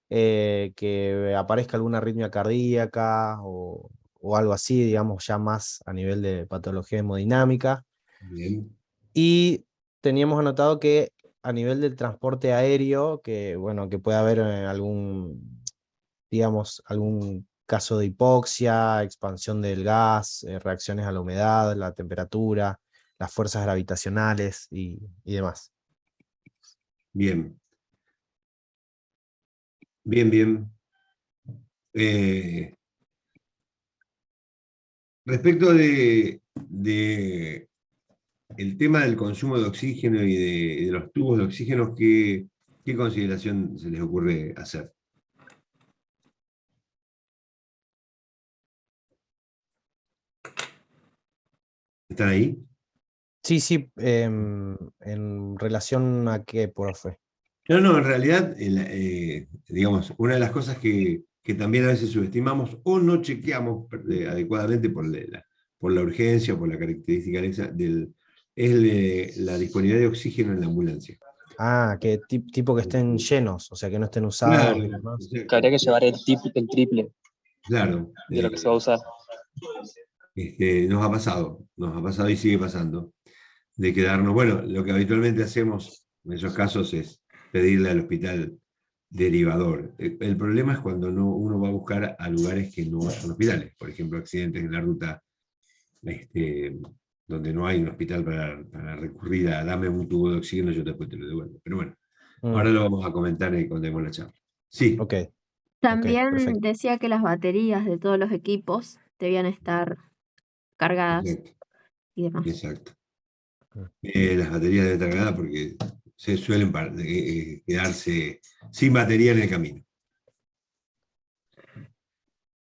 que aparezca alguna arritmia cardíaca, o algo así, digamos, ya más a nivel de patología hemodinámica, Bien. Y teníamos anotado que a nivel del transporte aéreo, que bueno, que puede haber digamos, algún caso de hipoxia, expansión del gas, reacciones a la humedad, la temperatura, las fuerzas gravitacionales y demás. Bien. Bien, bien. Respecto de el tema del consumo de oxígeno y de los tubos de oxígeno, ¿qué consideración se les ocurre hacer? ¿Están ahí? Sí, sí, en relación a qué, profe. No, en realidad, digamos, una de las cosas que también a veces subestimamos o no chequeamos adecuadamente por la urgencia, por la característica es la disponibilidad de oxígeno en la ambulancia. Ah, que tipo que estén llenos, o sea, que no estén Claro, usados y demás. exacto. Que habría que llevar el triple Claro. de lo que se va a usar. Nos ha pasado y sigue pasando, de quedarnos, bueno, lo que habitualmente hacemos en esos casos es pedirle al hospital derivador. El problema es cuando uno va a buscar a lugares que no son hospitales, por ejemplo, accidentes en la ruta, donde no hay un hospital para recurrir a dame un tubo de oxígeno, yo después te lo devuelvo. Pero bueno, ahora lo vamos a comentar cuando demos la charla. Sí. Ok. También perfecto. decía que las baterías de todos los equipos debían estar cargadas Exacto. y demás. Exacto. Las baterías deben estar cargadas porque se suelen quedarse sin batería en el camino.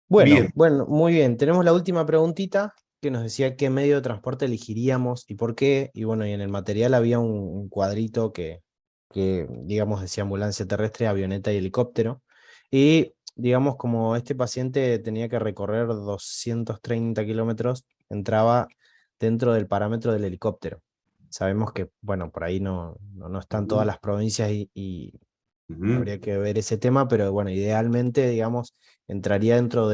Bueno, Bien. bueno, muy bien. Tenemos la última preguntita que nos decía qué medio de transporte elegiríamos y por qué. Y bueno, y en el material había un cuadrito que, digamos, decía ambulancia terrestre, avioneta y helicóptero. Y, digamos, como este paciente tenía que recorrer 230 kilómetros, entraba dentro del parámetro del helicóptero. Sabemos que, bueno, por ahí no están todas las provincias y habría que ver ese tema, pero bueno, idealmente, digamos, entraría dentro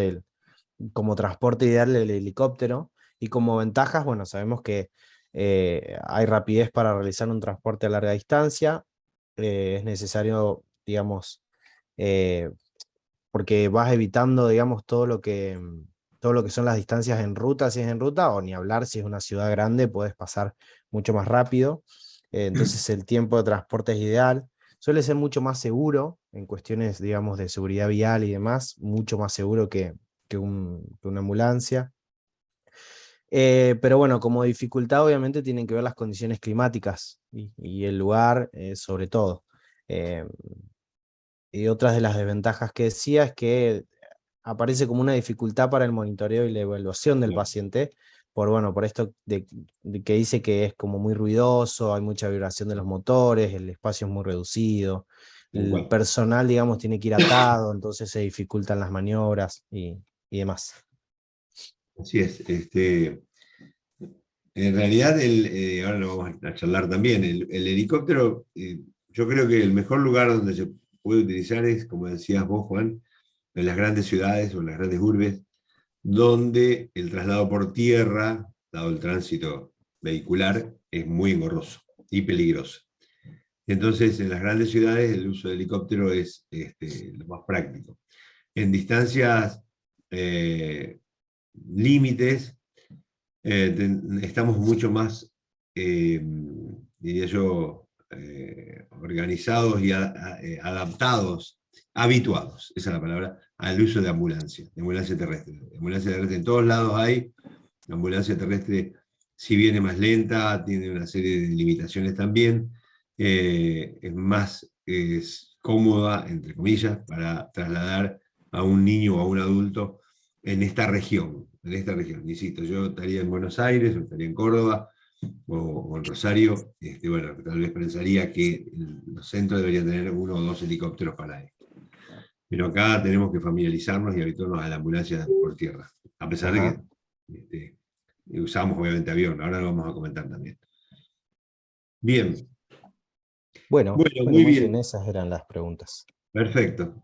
como transporte ideal el helicóptero, y como ventajas, bueno, sabemos que hay rapidez para realizar un transporte a larga distancia, es necesario, digamos, porque vas evitando, digamos, todo lo que son las distancias en ruta, si es en ruta, o ni hablar si es una ciudad grande, puedes pasar mucho más rápido, entonces el tiempo de transporte es ideal. Suele ser mucho más seguro en cuestiones, digamos, de seguridad vial y demás, mucho más seguro que una ambulancia. Pero bueno, como dificultad obviamente tienen que ver las condiciones climáticas y el lugar sobre todo. Y otras de las desventajas que decía es que aparece como una dificultad para el monitoreo y la evaluación del paciente, por esto de que dice que es como muy ruidoso, hay mucha vibración de los motores, el espacio es muy reducido, el personal, digamos, tiene que ir atado, entonces se dificultan las maniobras y demás. Así es. En realidad, ahora lo vamos a charlar también, el helicóptero, yo creo que el mejor lugar donde se puede utilizar es, como decías vos, Juan, en las grandes ciudades o en las grandes urbes, donde el traslado por tierra, dado el tránsito vehicular, es muy engorroso y peligroso. Entonces, en las grandes ciudades el uso de helicóptero es lo más práctico. En distancias límites, estamos mucho más, diría yo, organizados y adaptados, habituados, esa es la palabra, al uso de ambulancia terrestre. Ambulancia terrestre en todos lados hay, la ambulancia terrestre, si viene más lenta, tiene una serie de limitaciones también, es más cómoda, entre comillas, para trasladar a un niño o a un adulto en esta región. Insisto, yo estaría en Buenos Aires, o estaría en Córdoba, o en Rosario, bueno, tal vez pensaría que los centros deberían tener 1 o 2 helicópteros para esto. Pero acá tenemos que familiarizarnos y habituarnos a la ambulancia por tierra, a pesar de que usamos obviamente avión, ahora lo vamos a comentar también. Bien. Bueno, muy bien. Esas eran las preguntas. Perfecto.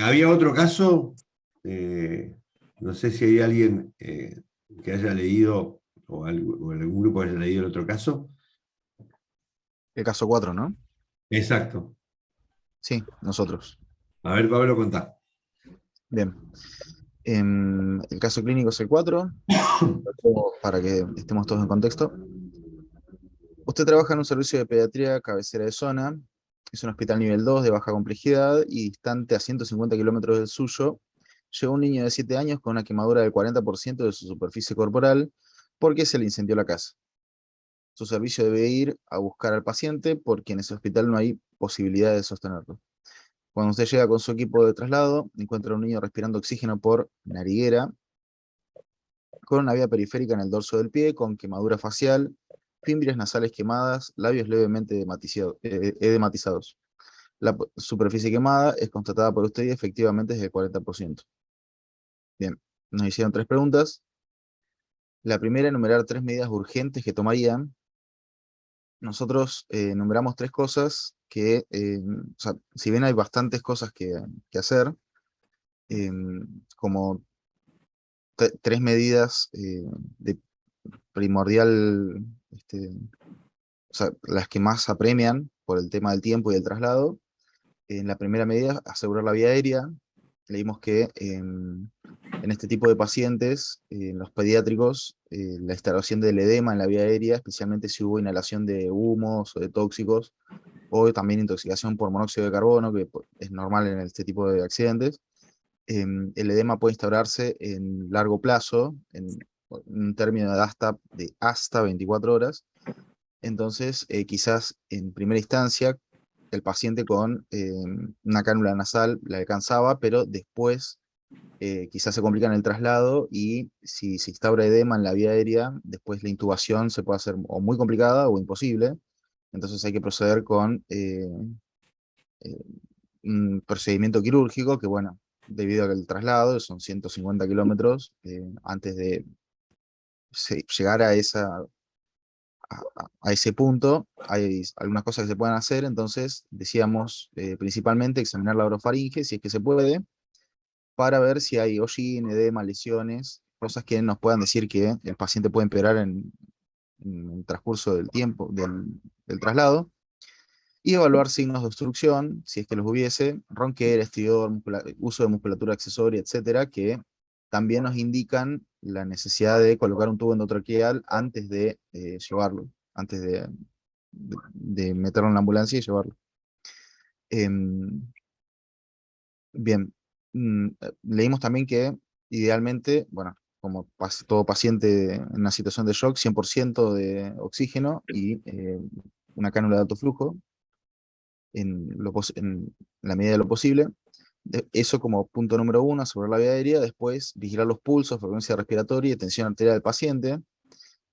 ¿Había otro caso? No sé si hay alguien que haya leído o algún grupo que haya leído el otro caso. El caso 4, ¿no? Exacto. Sí, nosotros. A ver, Pablo, contá. Bien. El caso clínico es el 4, para que estemos todos en contexto. Usted trabaja en un servicio de pediatría cabecera de zona, es un hospital nivel 2 de baja complejidad y distante a 150 kilómetros del suyo. Llegó un niño de 7 años con una quemadura del 40% de su superficie corporal porque se le incendió la casa. Su servicio debe ir a buscar al paciente porque en ese hospital no hay posibilidad de sostenerlo. Cuando usted llega con su equipo de traslado, encuentra a un niño respirando oxígeno por nariguera, con una vía periférica en el dorso del pie, con quemadura facial, fimbrias nasales quemadas, labios levemente edematizados. La superficie quemada es constatada por usted y efectivamente es del 40%. Bien, nos hicieron 3 preguntas. La primera, enumerar 3 medidas urgentes que tomarían. Nosotros enumeramos 3 cosas que, o sea, si bien hay bastantes cosas que hacer, como 3 medidas de primordial, o sea, las que más apremian por el tema del tiempo y del traslado. En la primera medida, asegurar la vía aérea. Leímos que en este tipo de pacientes, en los pediátricos, la instalación del edema en la vía aérea, especialmente si hubo inhalación de humos o de tóxicos, o también intoxicación por monóxido de carbono, que es normal en este tipo de accidentes, el edema puede instaurarse en largo plazo, en un término de hasta 24 horas. Entonces, quizás en primera instancia, el paciente con una cánula nasal la alcanzaba, pero después quizás se complica en el traslado y si se instaura edema en la vía aérea, después la intubación se puede hacer o muy complicada o imposible. Entonces hay que proceder con un procedimiento quirúrgico que, bueno, debido a que el traslado son 150 kilómetros, antes de llegar a ese punto, hay algunas cosas que se pueden hacer. Entonces decíamos principalmente examinar la orofaringe, si es que se puede, para ver si hay hollín, edema, lesiones, cosas que nos puedan decir que el paciente puede empeorar en el transcurso del tiempo, del traslado, y evaluar signos de obstrucción, si es que los hubiese, ronquera, estridor, uso de musculatura accesoria, etcétera, que también nos indican la necesidad de colocar un tubo endotraqueal antes de llevarlo, antes de meterlo en la ambulancia y llevarlo. Bien, leímos también que idealmente, bueno, como todo paciente en una situación de shock, 100% de oxígeno y una cánula de alto flujo en la medida de lo posible. Eso como punto número 1, sobre la vía aérea. Después, vigilar los pulsos, frecuencia respiratoria y tensión arterial del paciente.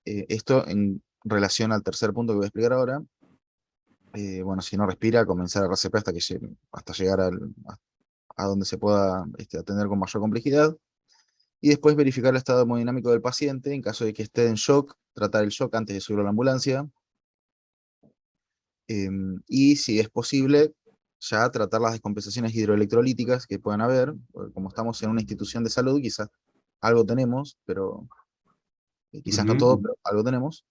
Esto en relación al tercer punto que voy a explicar ahora. Bueno, si no respira, comenzar a RCP hasta llegar a donde se pueda atender con mayor complejidad. Y después verificar el estado hemodinámico del paciente. En caso de que esté en shock, tratar el shock antes de subirlo a la ambulancia. Y si es posible, ya tratar las descompensaciones hidroelectrolíticas que puedan haber, porque como estamos en una institución de salud, quizás algo tenemos, pero quizás no todo, pero algo tenemos.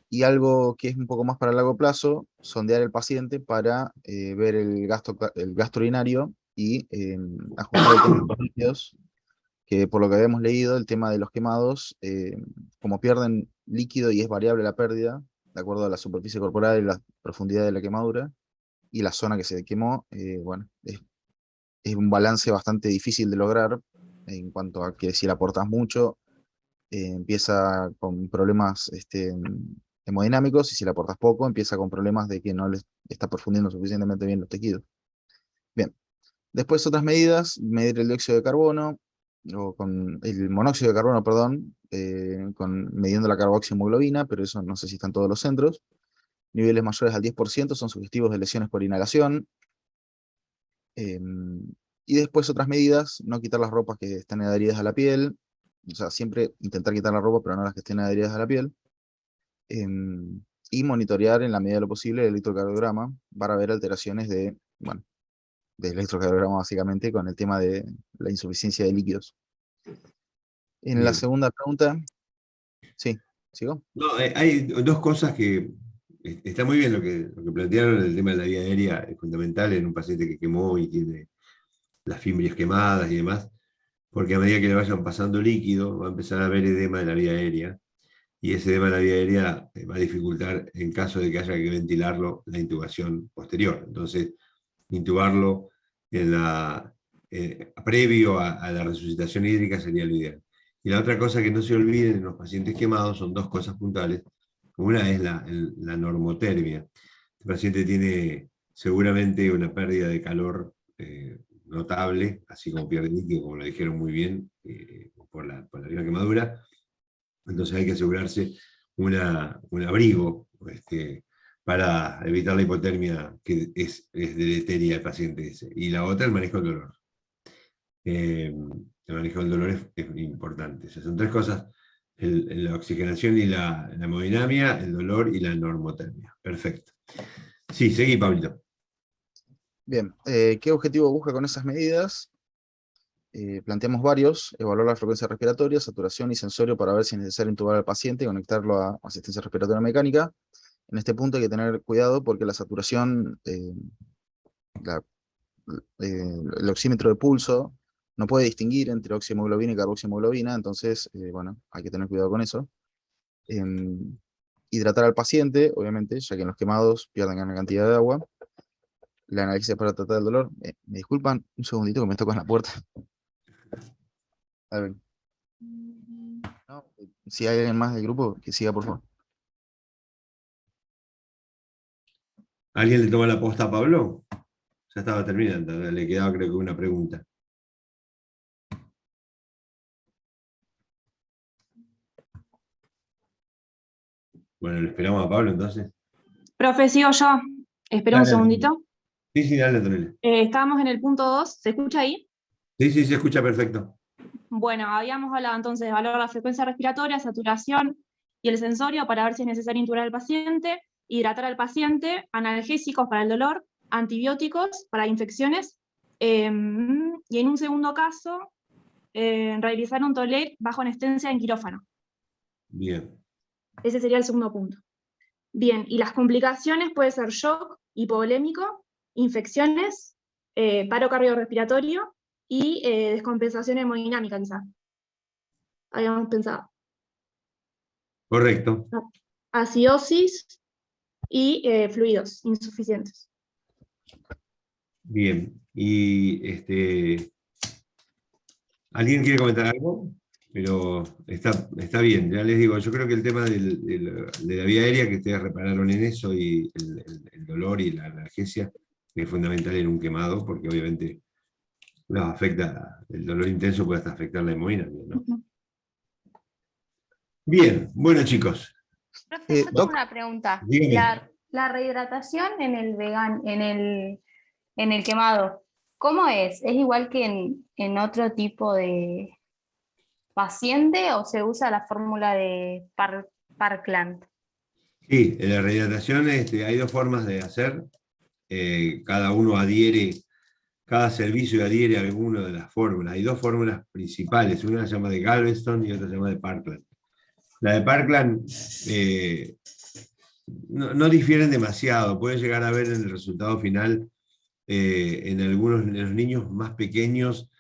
Y algo que es un poco más para largo plazo, sondear el paciente para ver el gasto urinario y ajustar el tema de los líquidos, que por lo que habíamos leído, el tema de los quemados, como pierden líquido y es variable la pérdida, de acuerdo a la superficie corporal y la profundidad de la quemadura, y la zona que se quemó, bueno, es un balance bastante difícil de lograr, en cuanto a que si le aportas mucho, empieza con problemas hemodinámicos, y si le aportas poco, empieza con problemas de que no le está perfundiendo suficientemente bien los tejidos. Bien, después otras medidas, medir el dióxido de carbono, o con el monóxido de carbono, perdón, midiendo la carboxiemoglobina, pero eso no sé si está en todos los centros. Niveles mayores al 10% son sugestivos de lesiones por inhalación. Y después otras medidas, no quitar las ropas que estén adheridas a la piel, o sea, siempre intentar quitar la ropa, pero no las que estén adheridas a la piel. Y monitorear en la medida de lo posible el electrocardiograma para ver alteraciones del electrocardiograma básicamente, con el tema de la insuficiencia de líquidos. En la segunda pregunta, Sí, ¿sigo? No, hay dos cosas que está muy bien lo que plantearon, el tema de la vía aérea es fundamental en un paciente que quemó y tiene las fimbrias quemadas y demás, porque a medida que le vayan pasando líquido va a empezar a haber edema de la vía aérea, y ese edema de la vía aérea va a dificultar, en caso de que haya que ventilarlo, la intubación posterior. Entonces, intubarlo previo a la resucitación hídrica sería lo ideal. Y la otra cosa que no se olviden en los pacientes quemados son dos cosas puntuales. Una es la normotermia. El paciente tiene seguramente una pérdida de calor notable, así como pierde líquido, como lo dijeron muy bien, por la misma quemadura. Entonces hay que asegurarse un abrigo para evitar la hipotermia, que es deleteria del paciente ese. Y la otra, el manejo del dolor. El manejo del dolor es importante. O sea, son tres cosas: la oxigenación y la hemodinamia, el dolor y la normotermia. Perfecto. Sí, seguí, Pablito. Bien, ¿qué objetivo busca con esas medidas? Planteamos varios: evaluar la frecuencia respiratoria, saturación y sensorio para ver si es necesario intubar al paciente y conectarlo a asistencia respiratoria mecánica. En este punto hay que tener cuidado porque la saturación, el oxímetro de pulso no puede distinguir entre oxihemoglobina y carboxihemoglobina, entonces, bueno, hay que tener cuidado con eso. Hidratar al paciente, obviamente, ya que en los quemados pierden gran cantidad de agua. La analgesia para tratar el dolor. Me disculpan un segundito que me tocan la puerta. A ver. No, si hay alguien más del grupo, que siga, por favor. ¿Alguien le toma la posta a Pablo? Ya estaba terminando, le quedaba creo que una pregunta. Bueno, le esperamos a Pablo entonces. Profe, sigo yo. Espera un Dale, segundito. Sí, dale, Antonella. Estábamos en el punto 2. ¿Se escucha ahí? Sí, se escucha perfecto. Bueno, habíamos hablado entonces de valorar la frecuencia respiratoria, saturación y el sensorio para ver si es necesario intubar al paciente, hidratar al paciente, analgésicos para el dolor, antibióticos para infecciones, y en un segundo caso, realizar un TOLER bajo anestesia en quirófano. Bien. Ese sería el segundo punto. Bien, y las complicaciones puede ser shock, hipovolémico, infecciones, paro cardiorrespiratorio y descompensación hemodinámica, quizás. Habíamos pensado. Correcto. Acidosis y fluidos insuficientes. Bien. Y ¿alguien quiere comentar algo? Pero está bien, ya les digo, yo creo que el tema de la vía aérea, que ustedes repararon en eso, y el dolor y la analgesia, es fundamental en un quemado, porque obviamente nos afecta, el dolor intenso puede hasta afectar la hemodinamia, ¿no? Bien, bueno chicos. Profe, yo tengo una pregunta. Dígame. La rehidratación en el quemado, ¿cómo es? ¿Es igual que en otro tipo de paciente o se usa la fórmula de Parkland? Sí, en la rehidratación hay dos formas de hacer. Cada servicio adhiere a alguna de las fórmulas. Hay dos fórmulas principales, una se llama de Galveston y otra se llama de Parkland. La de Parkland no difieren demasiado, puede llegar a ver en el resultado final, en los niños más pequeños,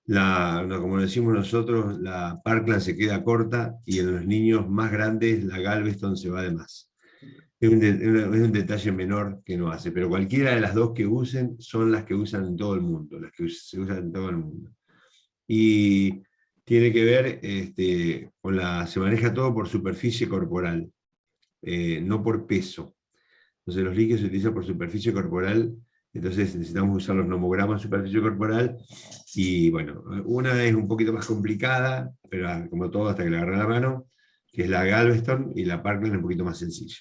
como decimos nosotros, la Parkland se queda corta, y en los niños más grandes la Galveston se va de más. Es un detalle menor que no hace, pero cualquiera de las dos que usen son las que usan en todo el mundo, las que se usan en todo el mundo. Y tiene que ver se maneja todo por superficie corporal, no por peso. Entonces los líquidos se utilizan por superficie corporal, entonces necesitamos usar los nomogramas de superficie corporal, y bueno, una es un poquito más complicada, pero como todo hasta que le agarra la mano, que es la Galveston, y la Parkland es un poquito más sencilla.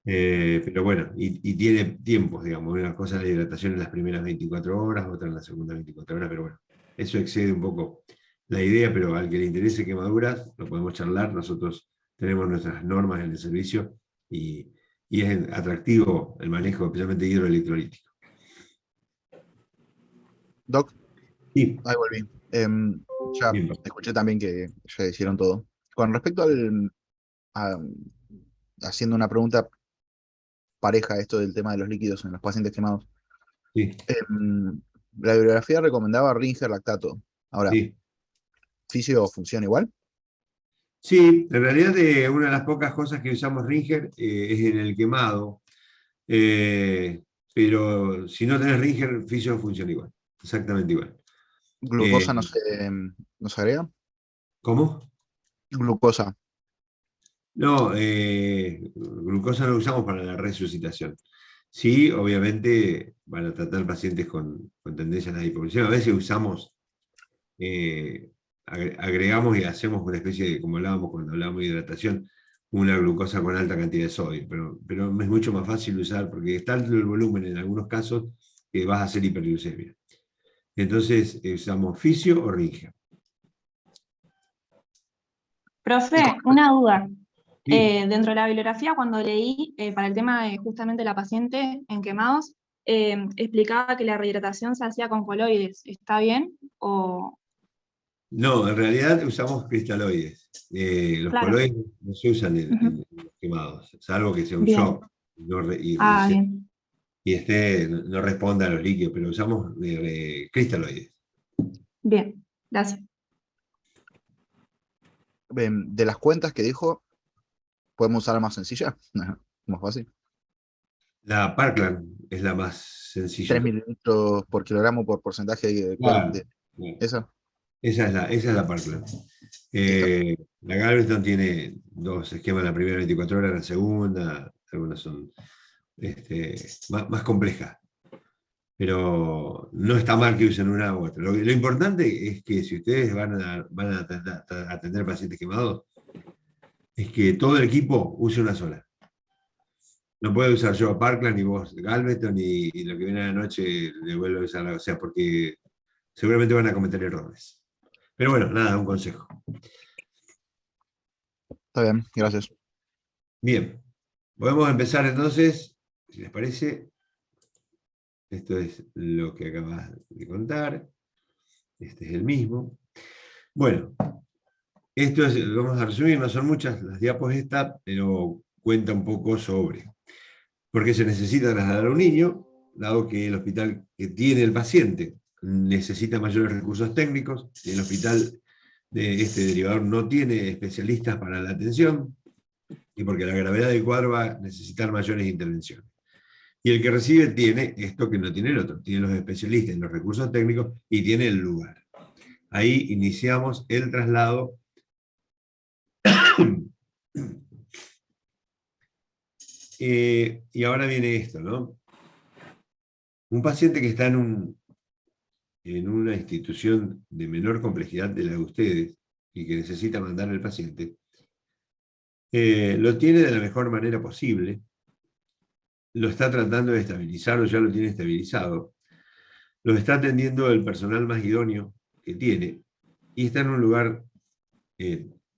Pero bueno, y tiene tiempos, digamos, una cosa es la hidratación en las primeras 24 horas, otra en las segundas 24 horas, pero bueno, eso excede un poco la idea, pero al que le interese quemaduras, lo podemos charlar. Nosotros tenemos nuestras normas en el servicio, y es atractivo el manejo, especialmente hidroelectrolítico. Doc, sí. Ahí volví. Ya escuché también que ya hicieron todo. Con respecto haciendo una pregunta pareja a esto del tema de los líquidos en los pacientes quemados. Sí. La bibliografía recomendaba Ringer lactato. Ahora, Sí. ¿fisio funciona igual? Sí, en realidad una de las pocas cosas que usamos Ringer es en el quemado, pero si no tenés Ringer, fisio funciona igual, exactamente igual. ¿Glucosa no se agrega? ¿Cómo? Glucosa. No, glucosa no usamos para la resucitación. Sí, obviamente, van a tratar pacientes con tendencia a la hipotensión. A veces usamos, agregamos y hacemos una especie de, como hablábamos cuando hablábamos de hidratación, una glucosa con alta cantidad de sodio, pero es mucho más fácil usar, porque está alto el volumen en algunos casos que vas a hacer hiperglucemia. Entonces, usamos fisio o Ringer. Profe, una duda. Dentro de la bibliografía, cuando leí para el tema de justamente la paciente en quemados, explicaba que la rehidratación se hacía con coloides. ¿Está bien? O... No, en realidad usamos cristaloides. Los Claro. coloides no se usan en los quemados, salvo que sea un Bien. shock Bien. y no responda a los líquidos, pero usamos cristaloides. Bien, gracias. De las cuentas que dijo, ¿podemos usar la más sencilla? Más fácil. La Parkland es la más sencilla. 3 mililitros por kilogramo por porcentaje de Claro, claro. ¿Esa? Esa es la Parkland. La Galveston tiene 2 esquemas, la primera 24 horas, la segunda, algunas son más complejas. Pero no está mal que usen una u otra. Lo importante es que si ustedes van a atender pacientes quemados, es que todo el equipo use una sola. No puedo usar yo Parkland y vos Galveston y lo que viene a la noche le vuelvo a usar, o sea, porque seguramente van a cometer errores. Pero bueno, nada, un consejo. Está bien, gracias. Bien, podemos empezar entonces, si les parece. Esto es lo que acabas de contar. Este es el mismo. Bueno, esto es, vamos a resumir, no son muchas las diapos esta, pero cuenta un poco sobre por qué se necesita trasladar a un niño, dado que el hospital que tiene el paciente necesita mayores recursos técnicos, y el hospital de este derivador no tiene especialistas para la atención, y porque la gravedad del cuadro va a necesitar mayores intervenciones. Y el que recibe tiene esto que no tiene el otro, tiene los especialistas en los recursos técnicos y tiene el lugar. Ahí iniciamos el traslado. Y ahora viene esto, ¿no? Un paciente que está en una institución de menor complejidad de la de ustedes y que necesita mandar al paciente, lo tiene de la mejor manera posible, lo está tratando de estabilizar o ya lo tiene estabilizado, lo está atendiendo el personal más idóneo que tiene y está en un lugar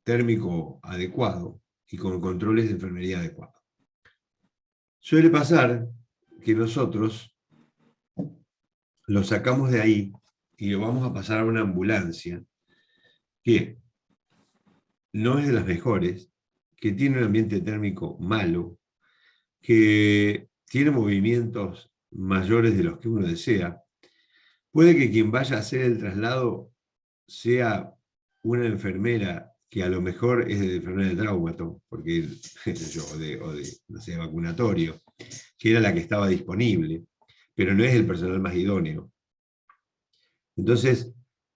térmico adecuado y con controles de enfermería adecuados. Suele pasar que nosotros lo sacamos de ahí y lo vamos a pasar a una ambulancia que no es de las mejores, que tiene un ambiente térmico malo, que tiene movimientos mayores de los que uno desea. Puede que quien vaya a hacer el traslado sea una enfermera que a lo mejor es de enfermera de traumato, porque o de no sé, vacunatorio, que era la que estaba disponible, pero no es el personal más idóneo. Entonces,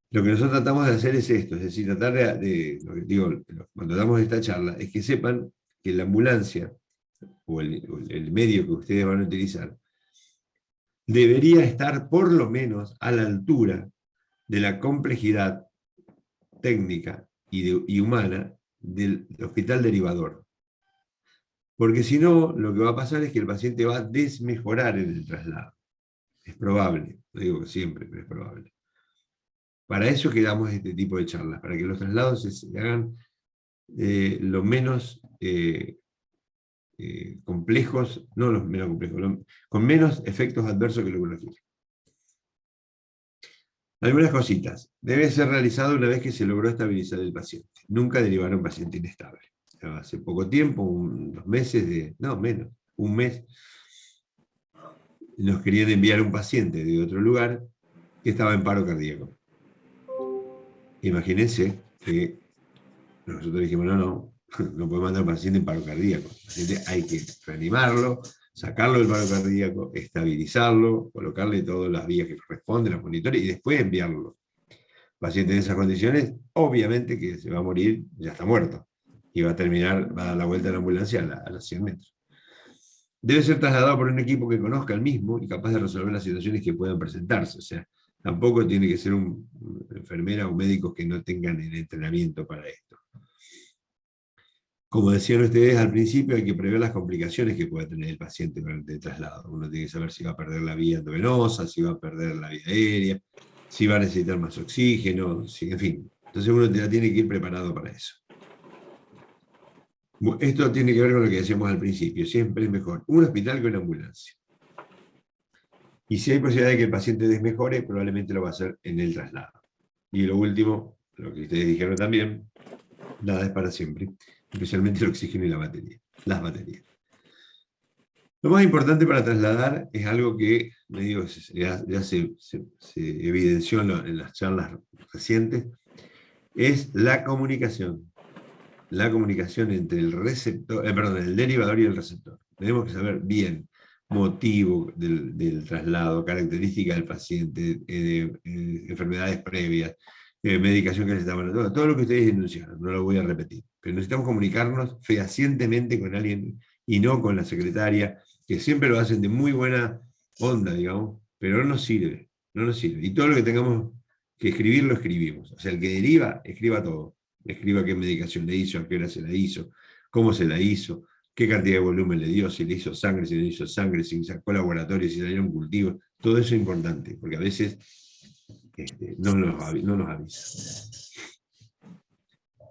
lo que nosotros tratamos de hacer es esto, es decir, tratar lo que digo, cuando damos esta charla, es que sepan que la ambulancia, o el medio que ustedes van a utilizar, debería estar por lo menos a la altura de la complejidad técnica y humana del hospital derivador. Porque si no, lo que va a pasar es que el paciente va a desmejorar en el traslado. Es probable, no digo que siempre, pero es probable. Para eso que damos este tipo de charlas, para que los traslados se hagan lo menos complejos, no los menos complejos, con menos efectos adversos que lo que uno quiere. Algunas cositas. Debe ser realizado una vez que se logró estabilizar el paciente. Nunca derivar a un paciente inestable. Hace poco tiempo, 2 meses, no, menos, un mes, nos querían enviar un paciente de otro lugar que estaba en paro cardíaco. Imagínense que nosotros dijimos, no podemos mandar a un paciente en paro cardíaco. El paciente hay que reanimarlo, sacarlo del paro cardíaco, estabilizarlo, colocarle todas las vías que corresponden, los monitores, y después enviarlo. Paciente en esas condiciones, obviamente que se va a morir, ya está muerto, y va a terminar, va a dar la vuelta a la ambulancia a los 100 metros. Debe ser trasladado por un equipo que conozca el mismo y capaz de resolver las situaciones que puedan presentarse. O sea, tampoco tiene que ser una enfermera o médicos que no tengan el entrenamiento para esto. Como decían ustedes al principio, hay que prever las complicaciones que pueda tener el paciente durante el traslado. Uno tiene que saber si va a perder la vía endovenosa, si va a perder la vía aérea, si va a necesitar más oxígeno, en fin. Entonces uno tiene que ir preparado para eso. Esto tiene que ver con lo que decíamos al principio. Siempre es mejor un hospital que una ambulancia. Y si hay posibilidad de que el paciente desmejore, probablemente lo va a hacer en el traslado. Y lo último, lo que ustedes dijeron también, nada es para siempre, especialmente el oxígeno y las baterías. Lo más importante para trasladar es algo que ya se evidenció en las charlas recientes, es la comunicación. La comunicación entre el derivador y el receptor. Tenemos que saber bien motivo del traslado, características del paciente, enfermedades previas, medicación que necesitamos, todo lo que ustedes denunciaron, no lo voy a repetir. Pero necesitamos comunicarnos fehacientemente con alguien y no con la secretaria, que siempre lo hacen de muy buena onda, digamos, pero no nos sirve, no nos sirve. Y todo lo que tengamos que escribir, lo escribimos. O sea, el que deriva, escriba todo. Escriba qué medicación le hizo, a qué hora se la hizo, cómo se la hizo, qué cantidad de volumen le dio, si le hizo sangre, si no le hizo sangre, si sacó laboratorio, si salieron cultivos. Todo eso es importante, porque a veces no nos avisa.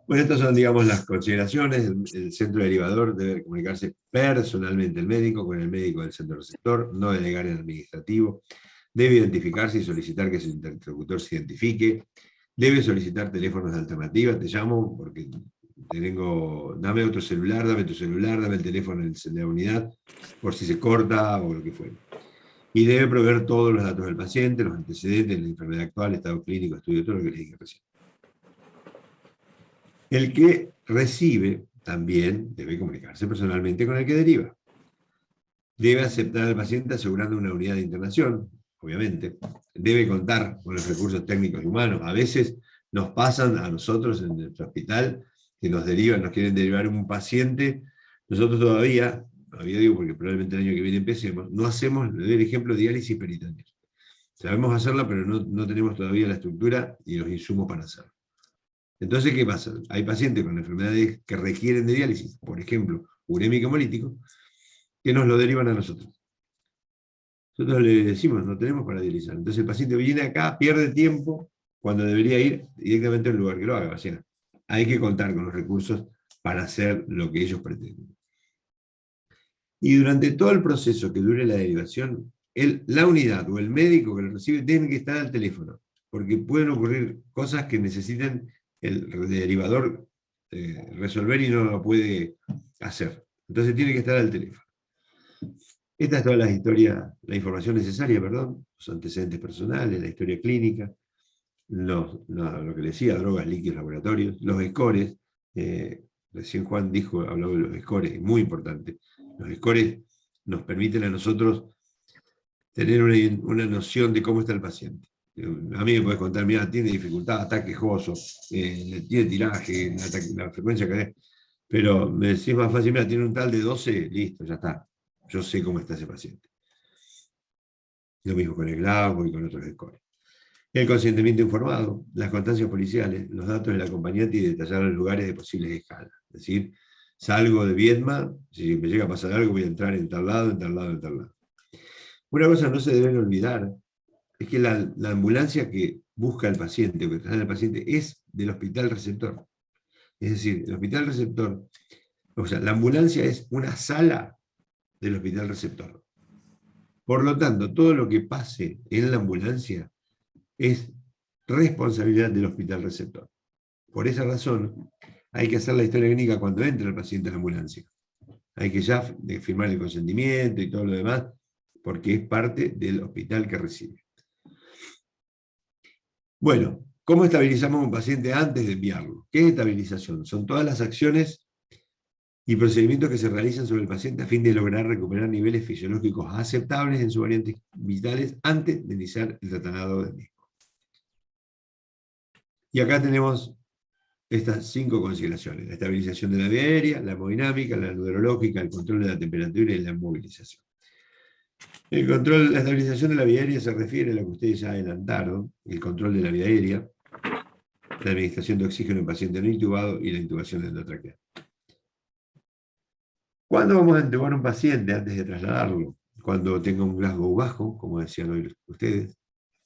Bueno, estas son, digamos, las consideraciones. El centro derivador debe comunicarse personalmente el médico con el médico del centro receptor, no delegar en administrativo. Debe identificarse y solicitar que su interlocutor se identifique. Debe solicitar teléfonos de alternativa, te llamo porque dame otro celular, dame tu celular, dame el teléfono de la unidad, por si se corta o lo que fuera. Y debe proveer todos los datos del paciente, los antecedentes, la enfermedad actual, estado clínico, estudio, todo lo que les dije recién. El que recibe también debe comunicarse personalmente con el que deriva. Debe aceptar al paciente asegurando una unidad de internación, obviamente. Debe contar con los recursos técnicos y humanos. A veces nos pasan a nosotros en nuestro hospital que nos quieren derivar un paciente. Nosotros todavía digo porque probablemente el año que viene empecemos, no hacemos, le doy el ejemplo, diálisis peritoneal. Sabemos hacerla, pero no tenemos todavía la estructura y los insumos para hacerlo. Entonces, ¿qué pasa? Hay pacientes con enfermedades que requieren de diálisis, por ejemplo, urémico hemolítico, que nos lo derivan a nosotros. Nosotros le decimos, no tenemos para dializar. Entonces el paciente viene acá, pierde tiempo, cuando debería ir directamente al lugar que lo haga. O sea, hay que contar con los recursos para hacer lo que ellos pretenden. Y durante todo el proceso que dure la derivación, la unidad o el médico que lo recibe tiene que estar al teléfono, porque pueden ocurrir cosas que necesitan el derivador resolver y no lo puede hacer. Entonces tiene que estar al teléfono. Esta es toda la información necesaria, los antecedentes personales, la historia clínica, lo que le decía, drogas, líquidos, laboratorios, los scores. Recién Juan habló de los scores, muy importante. Los scores nos permiten a nosotros tener una noción de cómo está el paciente. A mí me puedes contar, mira, tiene dificultad, está quejoso, tiene tiraje, la frecuencia cardíaca, pero me decís más fácil, mira, tiene un tal de 12, listo, ya está. Yo sé cómo está ese paciente. Lo mismo con el glauco y con otros scores. El consentimiento informado, las constancias policiales, los datos del acompañante y detallar los lugares de posibles escalas. Es decir, salgo de Viedma, si me llega a pasar algo voy a entrar en tal lado, en tal lado, en tal lado. Una cosa no se deben olvidar, es que la ambulancia que busca al paciente, o que trae al paciente, es del hospital receptor. Es decir, el hospital receptor, o sea, la ambulancia es una sala del hospital receptor. Por lo tanto, todo lo que pase en la ambulancia es responsabilidad del hospital receptor. Por esa razón, hay que hacer la historia clínica cuando entra el paciente a la ambulancia. Hay que ya firmar el consentimiento y todo lo demás, porque es parte del hospital que recibe. Bueno, ¿cómo estabilizamos a un paciente antes de enviarlo? ¿Qué es estabilización? Son todas las acciones y procedimientos que se realizan sobre el paciente a fin de lograr recuperar niveles fisiológicos aceptables en sus variantes vitales antes de iniciar el tratamiento del mismo. Y acá tenemos estas 5 consideraciones: la estabilización de la vía aérea, la hemodinámica, la neurológica, el control de la temperatura y la movilización. La estabilización de la vía aérea se refiere a lo que ustedes ya adelantaron: el control de la vía aérea, la administración de oxígeno en paciente no intubado y la intubación endotraqueal. ¿Cuándo vamos a intubar a un paciente antes de trasladarlo? Cuando tenga un Glasgow bajo, como decían hoy ustedes,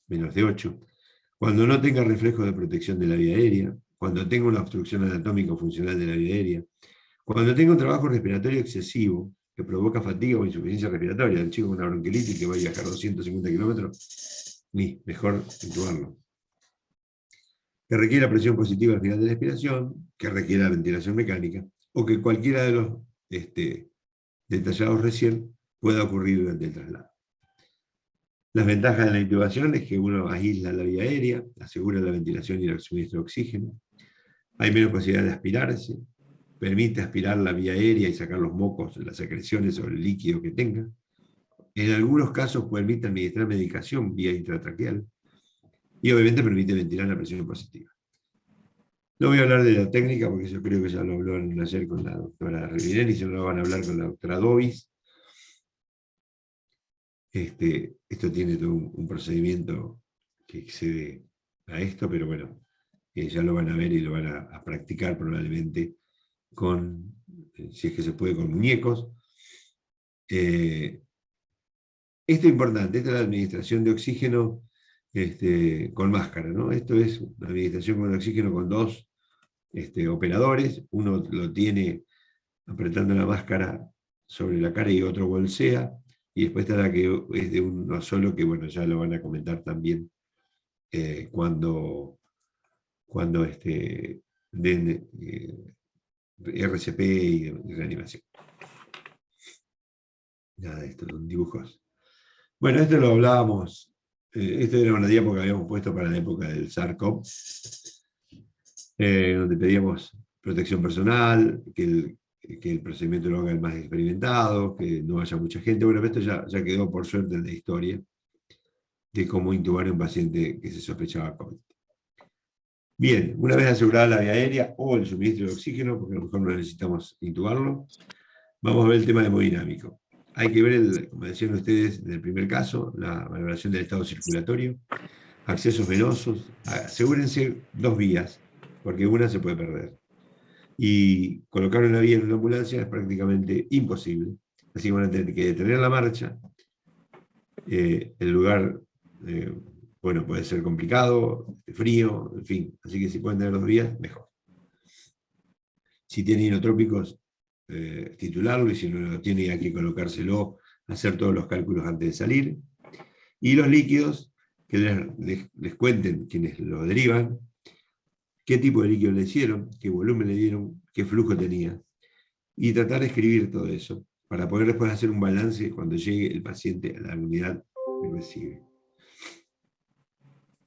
menos de 8, cuando no tenga reflejo de protección de la vía aérea, cuando tenga una obstrucción anatómica o funcional de la vía aérea, cuando tenga un trabajo respiratorio excesivo que provoca fatiga o insuficiencia respiratoria, el chico con una bronquiolitis que va a viajar 250 kilómetros, mejor intubarlo. Que requiera presión positiva al final de la expiración, que requiera ventilación mecánica, o que cualquiera de los detallados recién pueda ocurrir durante el traslado. Las ventajas de la intubación es que uno aísla la vía aérea, asegura la ventilación y el suministro de oxígeno, hay menos posibilidad de aspirarse, permite aspirar la vía aérea y sacar los mocos, las secreciones o el líquido que tenga. En algunos casos permite administrar medicación vía intratraqueal y obviamente permite ventilar la presión positiva. No voy a hablar de la técnica porque yo creo que ya lo habló ayer con la doctora Rivirelli, y no lo van a hablar con la doctora Dovis. Esto tiene todo un procedimiento que excede a esto, pero bueno, ya lo van a ver y lo van a practicar probablemente con, si es que se puede, con muñecos. Esto es importante, esta es la administración de oxígeno con máscara, ¿no? Esto es la administración con oxígeno con 2 operadores, uno lo tiene apretando la máscara sobre la cara y otro bolsea, y después está la que es de uno solo, que bueno, ya lo van a comentar también cuando den RCP y reanimación. Nada de esto, son dibujos. Bueno, esto lo hablábamos, esto era una diapo que habíamos puesto para la época del SARS-CoV, donde pedíamos protección personal, que el procedimiento lo haga el más experimentado, que no haya mucha gente. Bueno, esto ya quedó por suerte en la historia de cómo intubar a un paciente que se sospechaba COVID. Bien, una vez asegurada la vía aérea o el suministro de oxígeno, porque a lo mejor no necesitamos intubarlo, vamos a ver el tema hemodinámico. Hay que ver, como decían ustedes en el primer caso, la valoración del estado circulatorio, accesos venosos. Asegúrense 2 vías, porque una se puede perder. Y colocar una vía en una ambulancia es prácticamente imposible. Así que van a tener que detener la marcha. El lugar, bueno, puede ser complicado, frío, en fin. Así que si pueden tener 2 vías, mejor. Si tienen inotrópicos, titularlo, y si no lo tiene, hay que colocárselo, hacer todos los cálculos antes de salir. Y los líquidos, que les cuenten quienes lo derivan, qué tipo de líquido le hicieron, qué volumen le dieron, qué flujo tenía. Y tratar de escribir todo eso, para poder después hacer un balance cuando llegue el paciente a la unidad que recibe.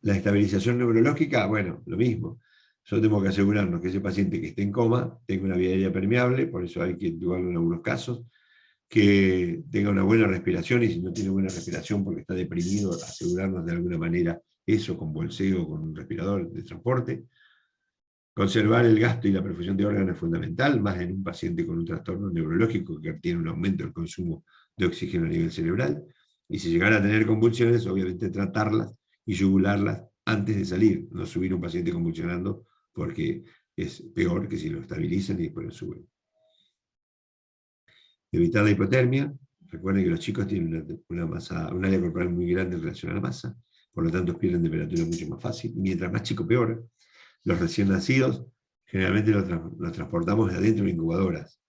La estabilización neurológica, bueno, lo mismo. Solo tenemos que asegurarnos que ese paciente que esté en coma tenga una vía aérea permeable, por eso hay que intubarlo en algunos casos, que tenga una buena respiración, y si no tiene buena respiración porque está deprimido, asegurarnos de alguna manera eso con bolseo, con un respirador de transporte. Conservar el gasto y la perfusión de órganos es fundamental, más en un paciente con un trastorno neurológico que tiene un aumento del consumo de oxígeno a nivel cerebral. Y si llegara a tener convulsiones, obviamente tratarlas y yugularlas antes de salir, no subir a un paciente convulsionando, porque es peor que si lo estabilizan y después lo suben. Evitar la hipotermia. Recuerden que los chicos tienen un área corporal muy grande en relación a la masa, por lo tanto pierden temperatura mucho más fácil. Mientras más chico, peor. Los recién nacidos, generalmente los transportamos de adentro de incubadoras,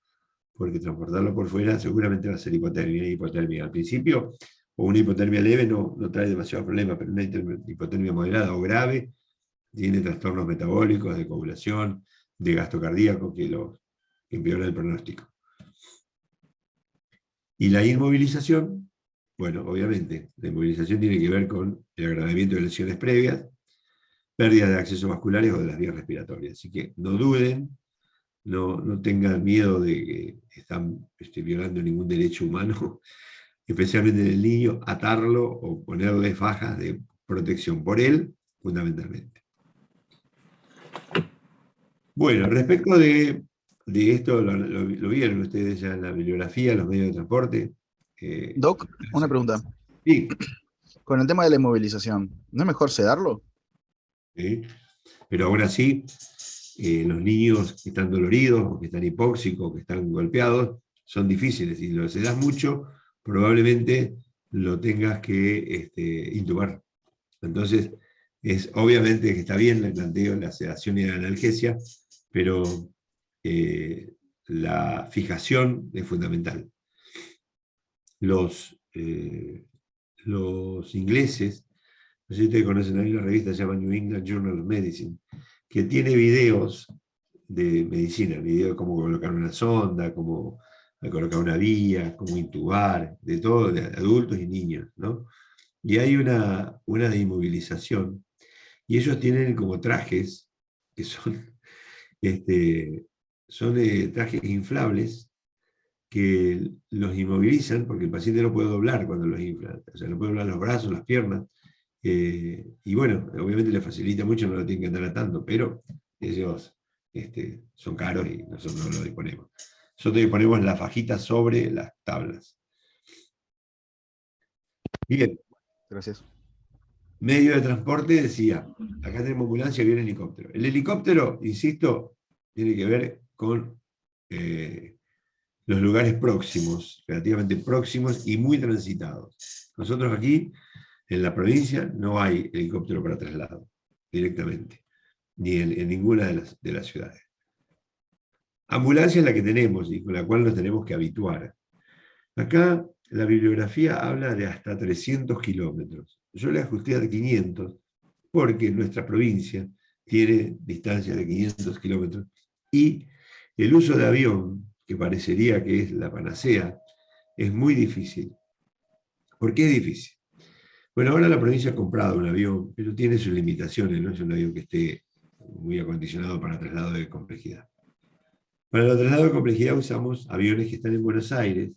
porque transportarlo por fuera seguramente va a ser hipotermia. Al principio, o una hipotermia leve no trae demasiado problema, pero una hipotermia moderada o grave tiene trastornos metabólicos, de coagulación, de gasto cardíaco, que empeoran el pronóstico. Y la inmovilización, bueno, obviamente, la inmovilización tiene que ver con el agravamiento de lesiones previas, pérdidas de accesos vasculares o de las vías respiratorias. Así que no duden, no tengan miedo de que están violando ningún derecho humano, especialmente en el niño, atarlo o ponerle fajas de protección por él, fundamentalmente. Bueno, respecto de esto, lo vieron ustedes ya en la bibliografía, los medios de transporte. Doc, una pregunta. Sí. Con el tema de la inmovilización, ¿no es mejor sedarlo? ¿Sí? Pero aún así, los niños que están doloridos, o que están hipóxicos, que están golpeados, son difíciles. Si lo sedas mucho, probablemente lo tengas que intubar. Entonces, obviamente que está bien el planteo, la sedación y la analgesia, pero la fijación es fundamental. Los ingleses, no sé si ustedes conocen, hay una revista que se llama New England Journal of Medicine, que tiene videos de medicina, videos de cómo colocar una sonda, cómo colocar una vía, cómo intubar, de todo, de adultos y niños, ¿no? Y hay una de inmovilización, y ellos tienen como trajes, que son trajes inflables, que los inmovilizan, porque el paciente no puede doblar cuando los inflan, o sea, no puede doblar los brazos, las piernas, y bueno, obviamente les facilita mucho, no lo tienen que andar atando, pero ellos son caros y nosotros no lo disponemos. Nosotros disponemos la fajita sobre las tablas. Bien. Gracias. Medio de transporte, decía, acá tenemos ambulancia, avión, helicóptero. El helicóptero, insisto, tiene que ver con los lugares próximos, relativamente próximos y muy transitados. Nosotros aquí, en la provincia, no hay helicóptero para traslado, directamente, ni en ninguna de las ciudades. Ambulancia es la que tenemos y con la cual nos tenemos que habituar. Acá la bibliografía habla de hasta 300 kilómetros. Yo le ajusté a 500 porque nuestra provincia tiene distancias de 500 kilómetros y el uso de avión, que parecería que es la panacea, es muy difícil. ¿Por qué es difícil? Bueno, ahora la provincia ha comprado un avión, pero tiene sus limitaciones, no es un avión que esté muy acondicionado para traslado de complejidad. Para el traslado de complejidad usamos aviones que están en Buenos Aires,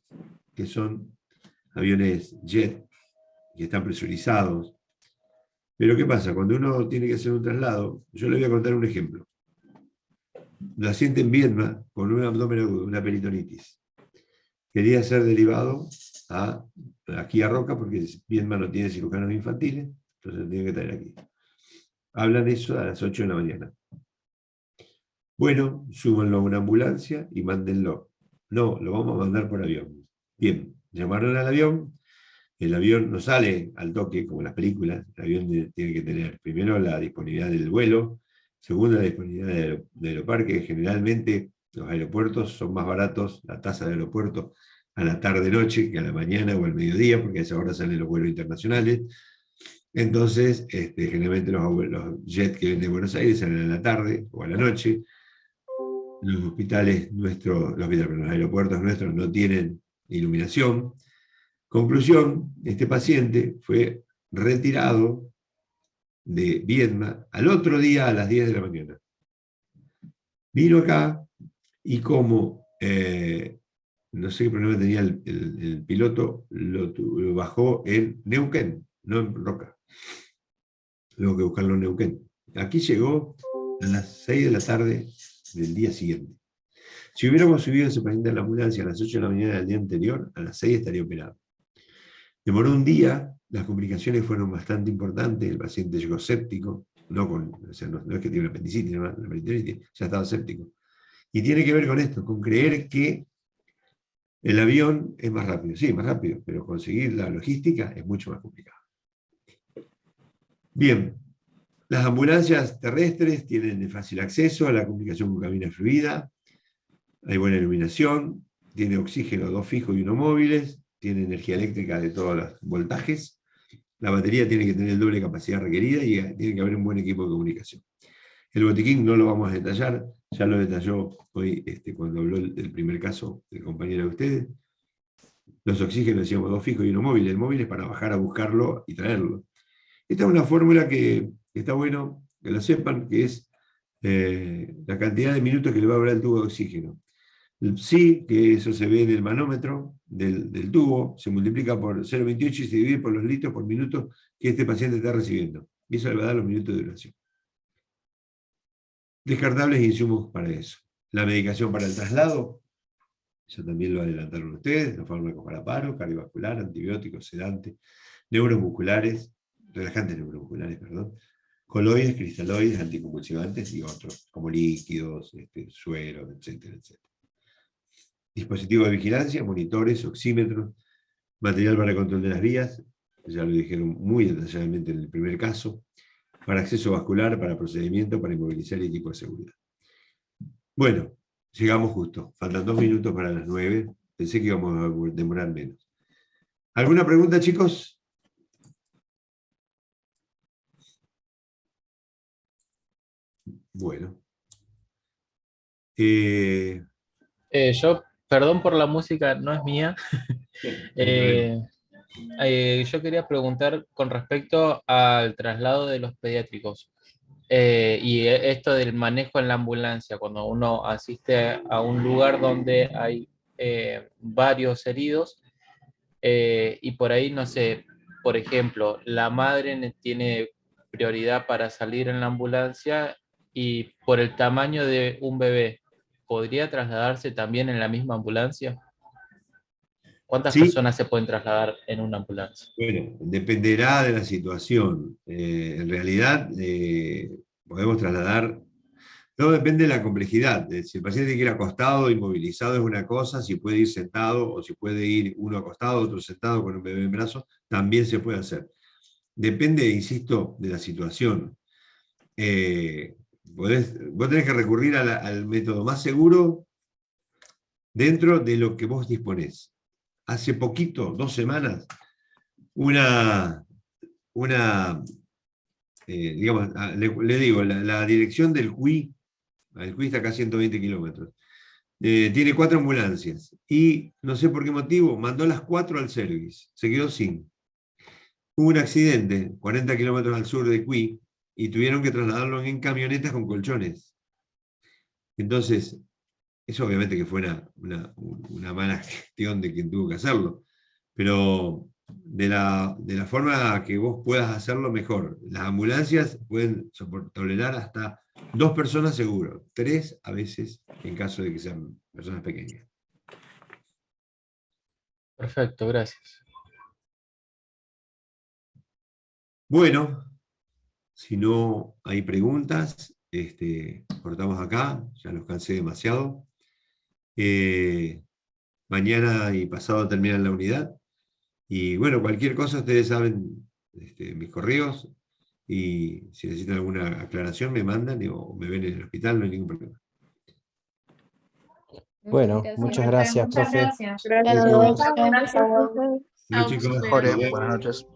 que son aviones jet, que están presurizados. Pero ¿qué pasa? Cuando uno tiene que hacer un traslado, yo le voy a contar un ejemplo. La paciente en Viedma con un abdomen agudo, una peritonitis. Quería ser derivado aquí a Roca, porque Viedma no tiene cirujanos infantiles, entonces lo tiene que traer aquí. Hablan eso a las 8 de la mañana. Bueno, súbanlo a una ambulancia y mándenlo. No, lo vamos a mandar por avión. Bien, llamaron al avión. El avión no sale al toque, como en las películas. El avión tiene que tener, primero, la disponibilidad del vuelo, segundo, la disponibilidad de aeroparque. Generalmente los aeropuertos son más baratos, la tasa de aeropuerto, a la tarde-noche que a la mañana o al mediodía, porque a esa hora salen los vuelos internacionales. Entonces, generalmente los jets que vienen de Buenos Aires salen a la tarde o a la noche. Los hospitales nuestros, los aeropuertos nuestros no tienen iluminación. Conclusión, este paciente fue retirado de Viedma al otro día a las 10 de la mañana. Vino acá y como no sé qué problema tenía el piloto, lo bajó en Neuquén, no en Roca. Luego que buscarlo en Neuquén. Aquí llegó a las 6 de la tarde del día siguiente. Si hubiéramos subido ese paciente a la ambulancia a las 8 de la mañana del día anterior, a las 6 estaría operado. Demoró un día, las complicaciones fueron bastante importantes, el paciente llegó séptico, no es que tiene una apendicitis, no, la peritonitis, ya estaba séptico. Y tiene que ver con esto, con creer que el avión es más rápido. Sí, más rápido, pero conseguir la logística es mucho más complicado. Bien, las ambulancias terrestres tienen de fácil acceso a la comunicación con cabina fluida, hay buena iluminación, tiene oxígeno, 2 fijos y 1 móviles, tiene energía eléctrica de todos los voltajes, La batería tiene que tener el doble capacidad requerida y tiene que haber un buen equipo de comunicación. El botiquín no lo vamos a detallar, ya lo detalló hoy cuando habló el primer caso el compañero de ustedes. Los oxígenos decíamos 2 fijos y 1 móvil. El móvil es para bajar a buscarlo y traerlo. Esta es una fórmula que está bueno que lo sepan, que es la cantidad de minutos que le va a durar el tubo de oxígeno. Sí, que eso se ve en el manómetro del tubo, se multiplica por 0,28 y se divide por los litros por minuto que este paciente está recibiendo. Y eso le va a dar los minutos de duración. Descartables e insumos para eso. La medicación para el traslado, eso también lo adelantaron ustedes, los fármacos para paro, cardiovascular, antibióticos, sedantes, neuromusculares, relajantes neuromusculares, perdón, coloides, cristaloides, anticonvulsivantes y otros, como líquidos, sueros, etcétera, etcétera. Dispositivos de vigilancia, monitores, oxímetros, material para control de las vías, ya lo dijeron muy detalladamente en el primer caso, para acceso vascular, para procedimiento, para inmovilizar y equipo de seguridad. Bueno, llegamos justo, faltan 2 minutos para las 9, pensé que íbamos a demorar menos. ¿Alguna pregunta, chicos? Bueno. Yo, perdón por la música, no es mía. Yo quería preguntar con respecto al traslado de los pediátricos y esto del manejo en la ambulancia, cuando uno asiste a un lugar donde hay varios heridos y por ahí, no sé, por ejemplo, la madre tiene prioridad para salir en la ambulancia y por el tamaño de un bebé, ¿podría trasladarse también en la misma ambulancia? ¿Cuántas personas se pueden trasladar en una ambulancia? Bueno, dependerá de la situación. En realidad, podemos trasladar, todo depende de la complejidad. Si el paciente quiere ir acostado, inmovilizado es una cosa, si puede ir sentado o si puede ir uno acostado, otro sentado con un bebé en brazos, también se puede hacer. Depende, insisto, de la situación. Vos tenés que recurrir al método más seguro dentro de lo que vos disponés. Hace poquito, 2 semanas, digamos, le digo, la dirección del CUI, el CUI está acá a 120 kilómetros, tiene 4 ambulancias, y no sé por qué motivo, mandó las 4 al service, se quedó sin. Hubo un accidente, 40 kilómetros al sur de CUI, y tuvieron que trasladarlo en camionetas con colchones. Entonces, eso obviamente que fue una mala gestión de quien tuvo que hacerlo, pero de la forma que vos puedas hacerlo mejor. Las ambulancias pueden tolerar hasta 2 personas seguro, 3 a veces en caso de que sean personas pequeñas. Perfecto, gracias. Bueno, si no hay preguntas, cortamos acá, ya los cansé demasiado. Mañana y pasado terminan la unidad. Y bueno, cualquier cosa, ustedes saben mis correos, y si necesitan alguna aclaración me mandan o me ven en el hospital, no hay ningún problema. Bueno, muchas gracias, profe. Gracias. Bueno, chicos, Jorge, buenas noches.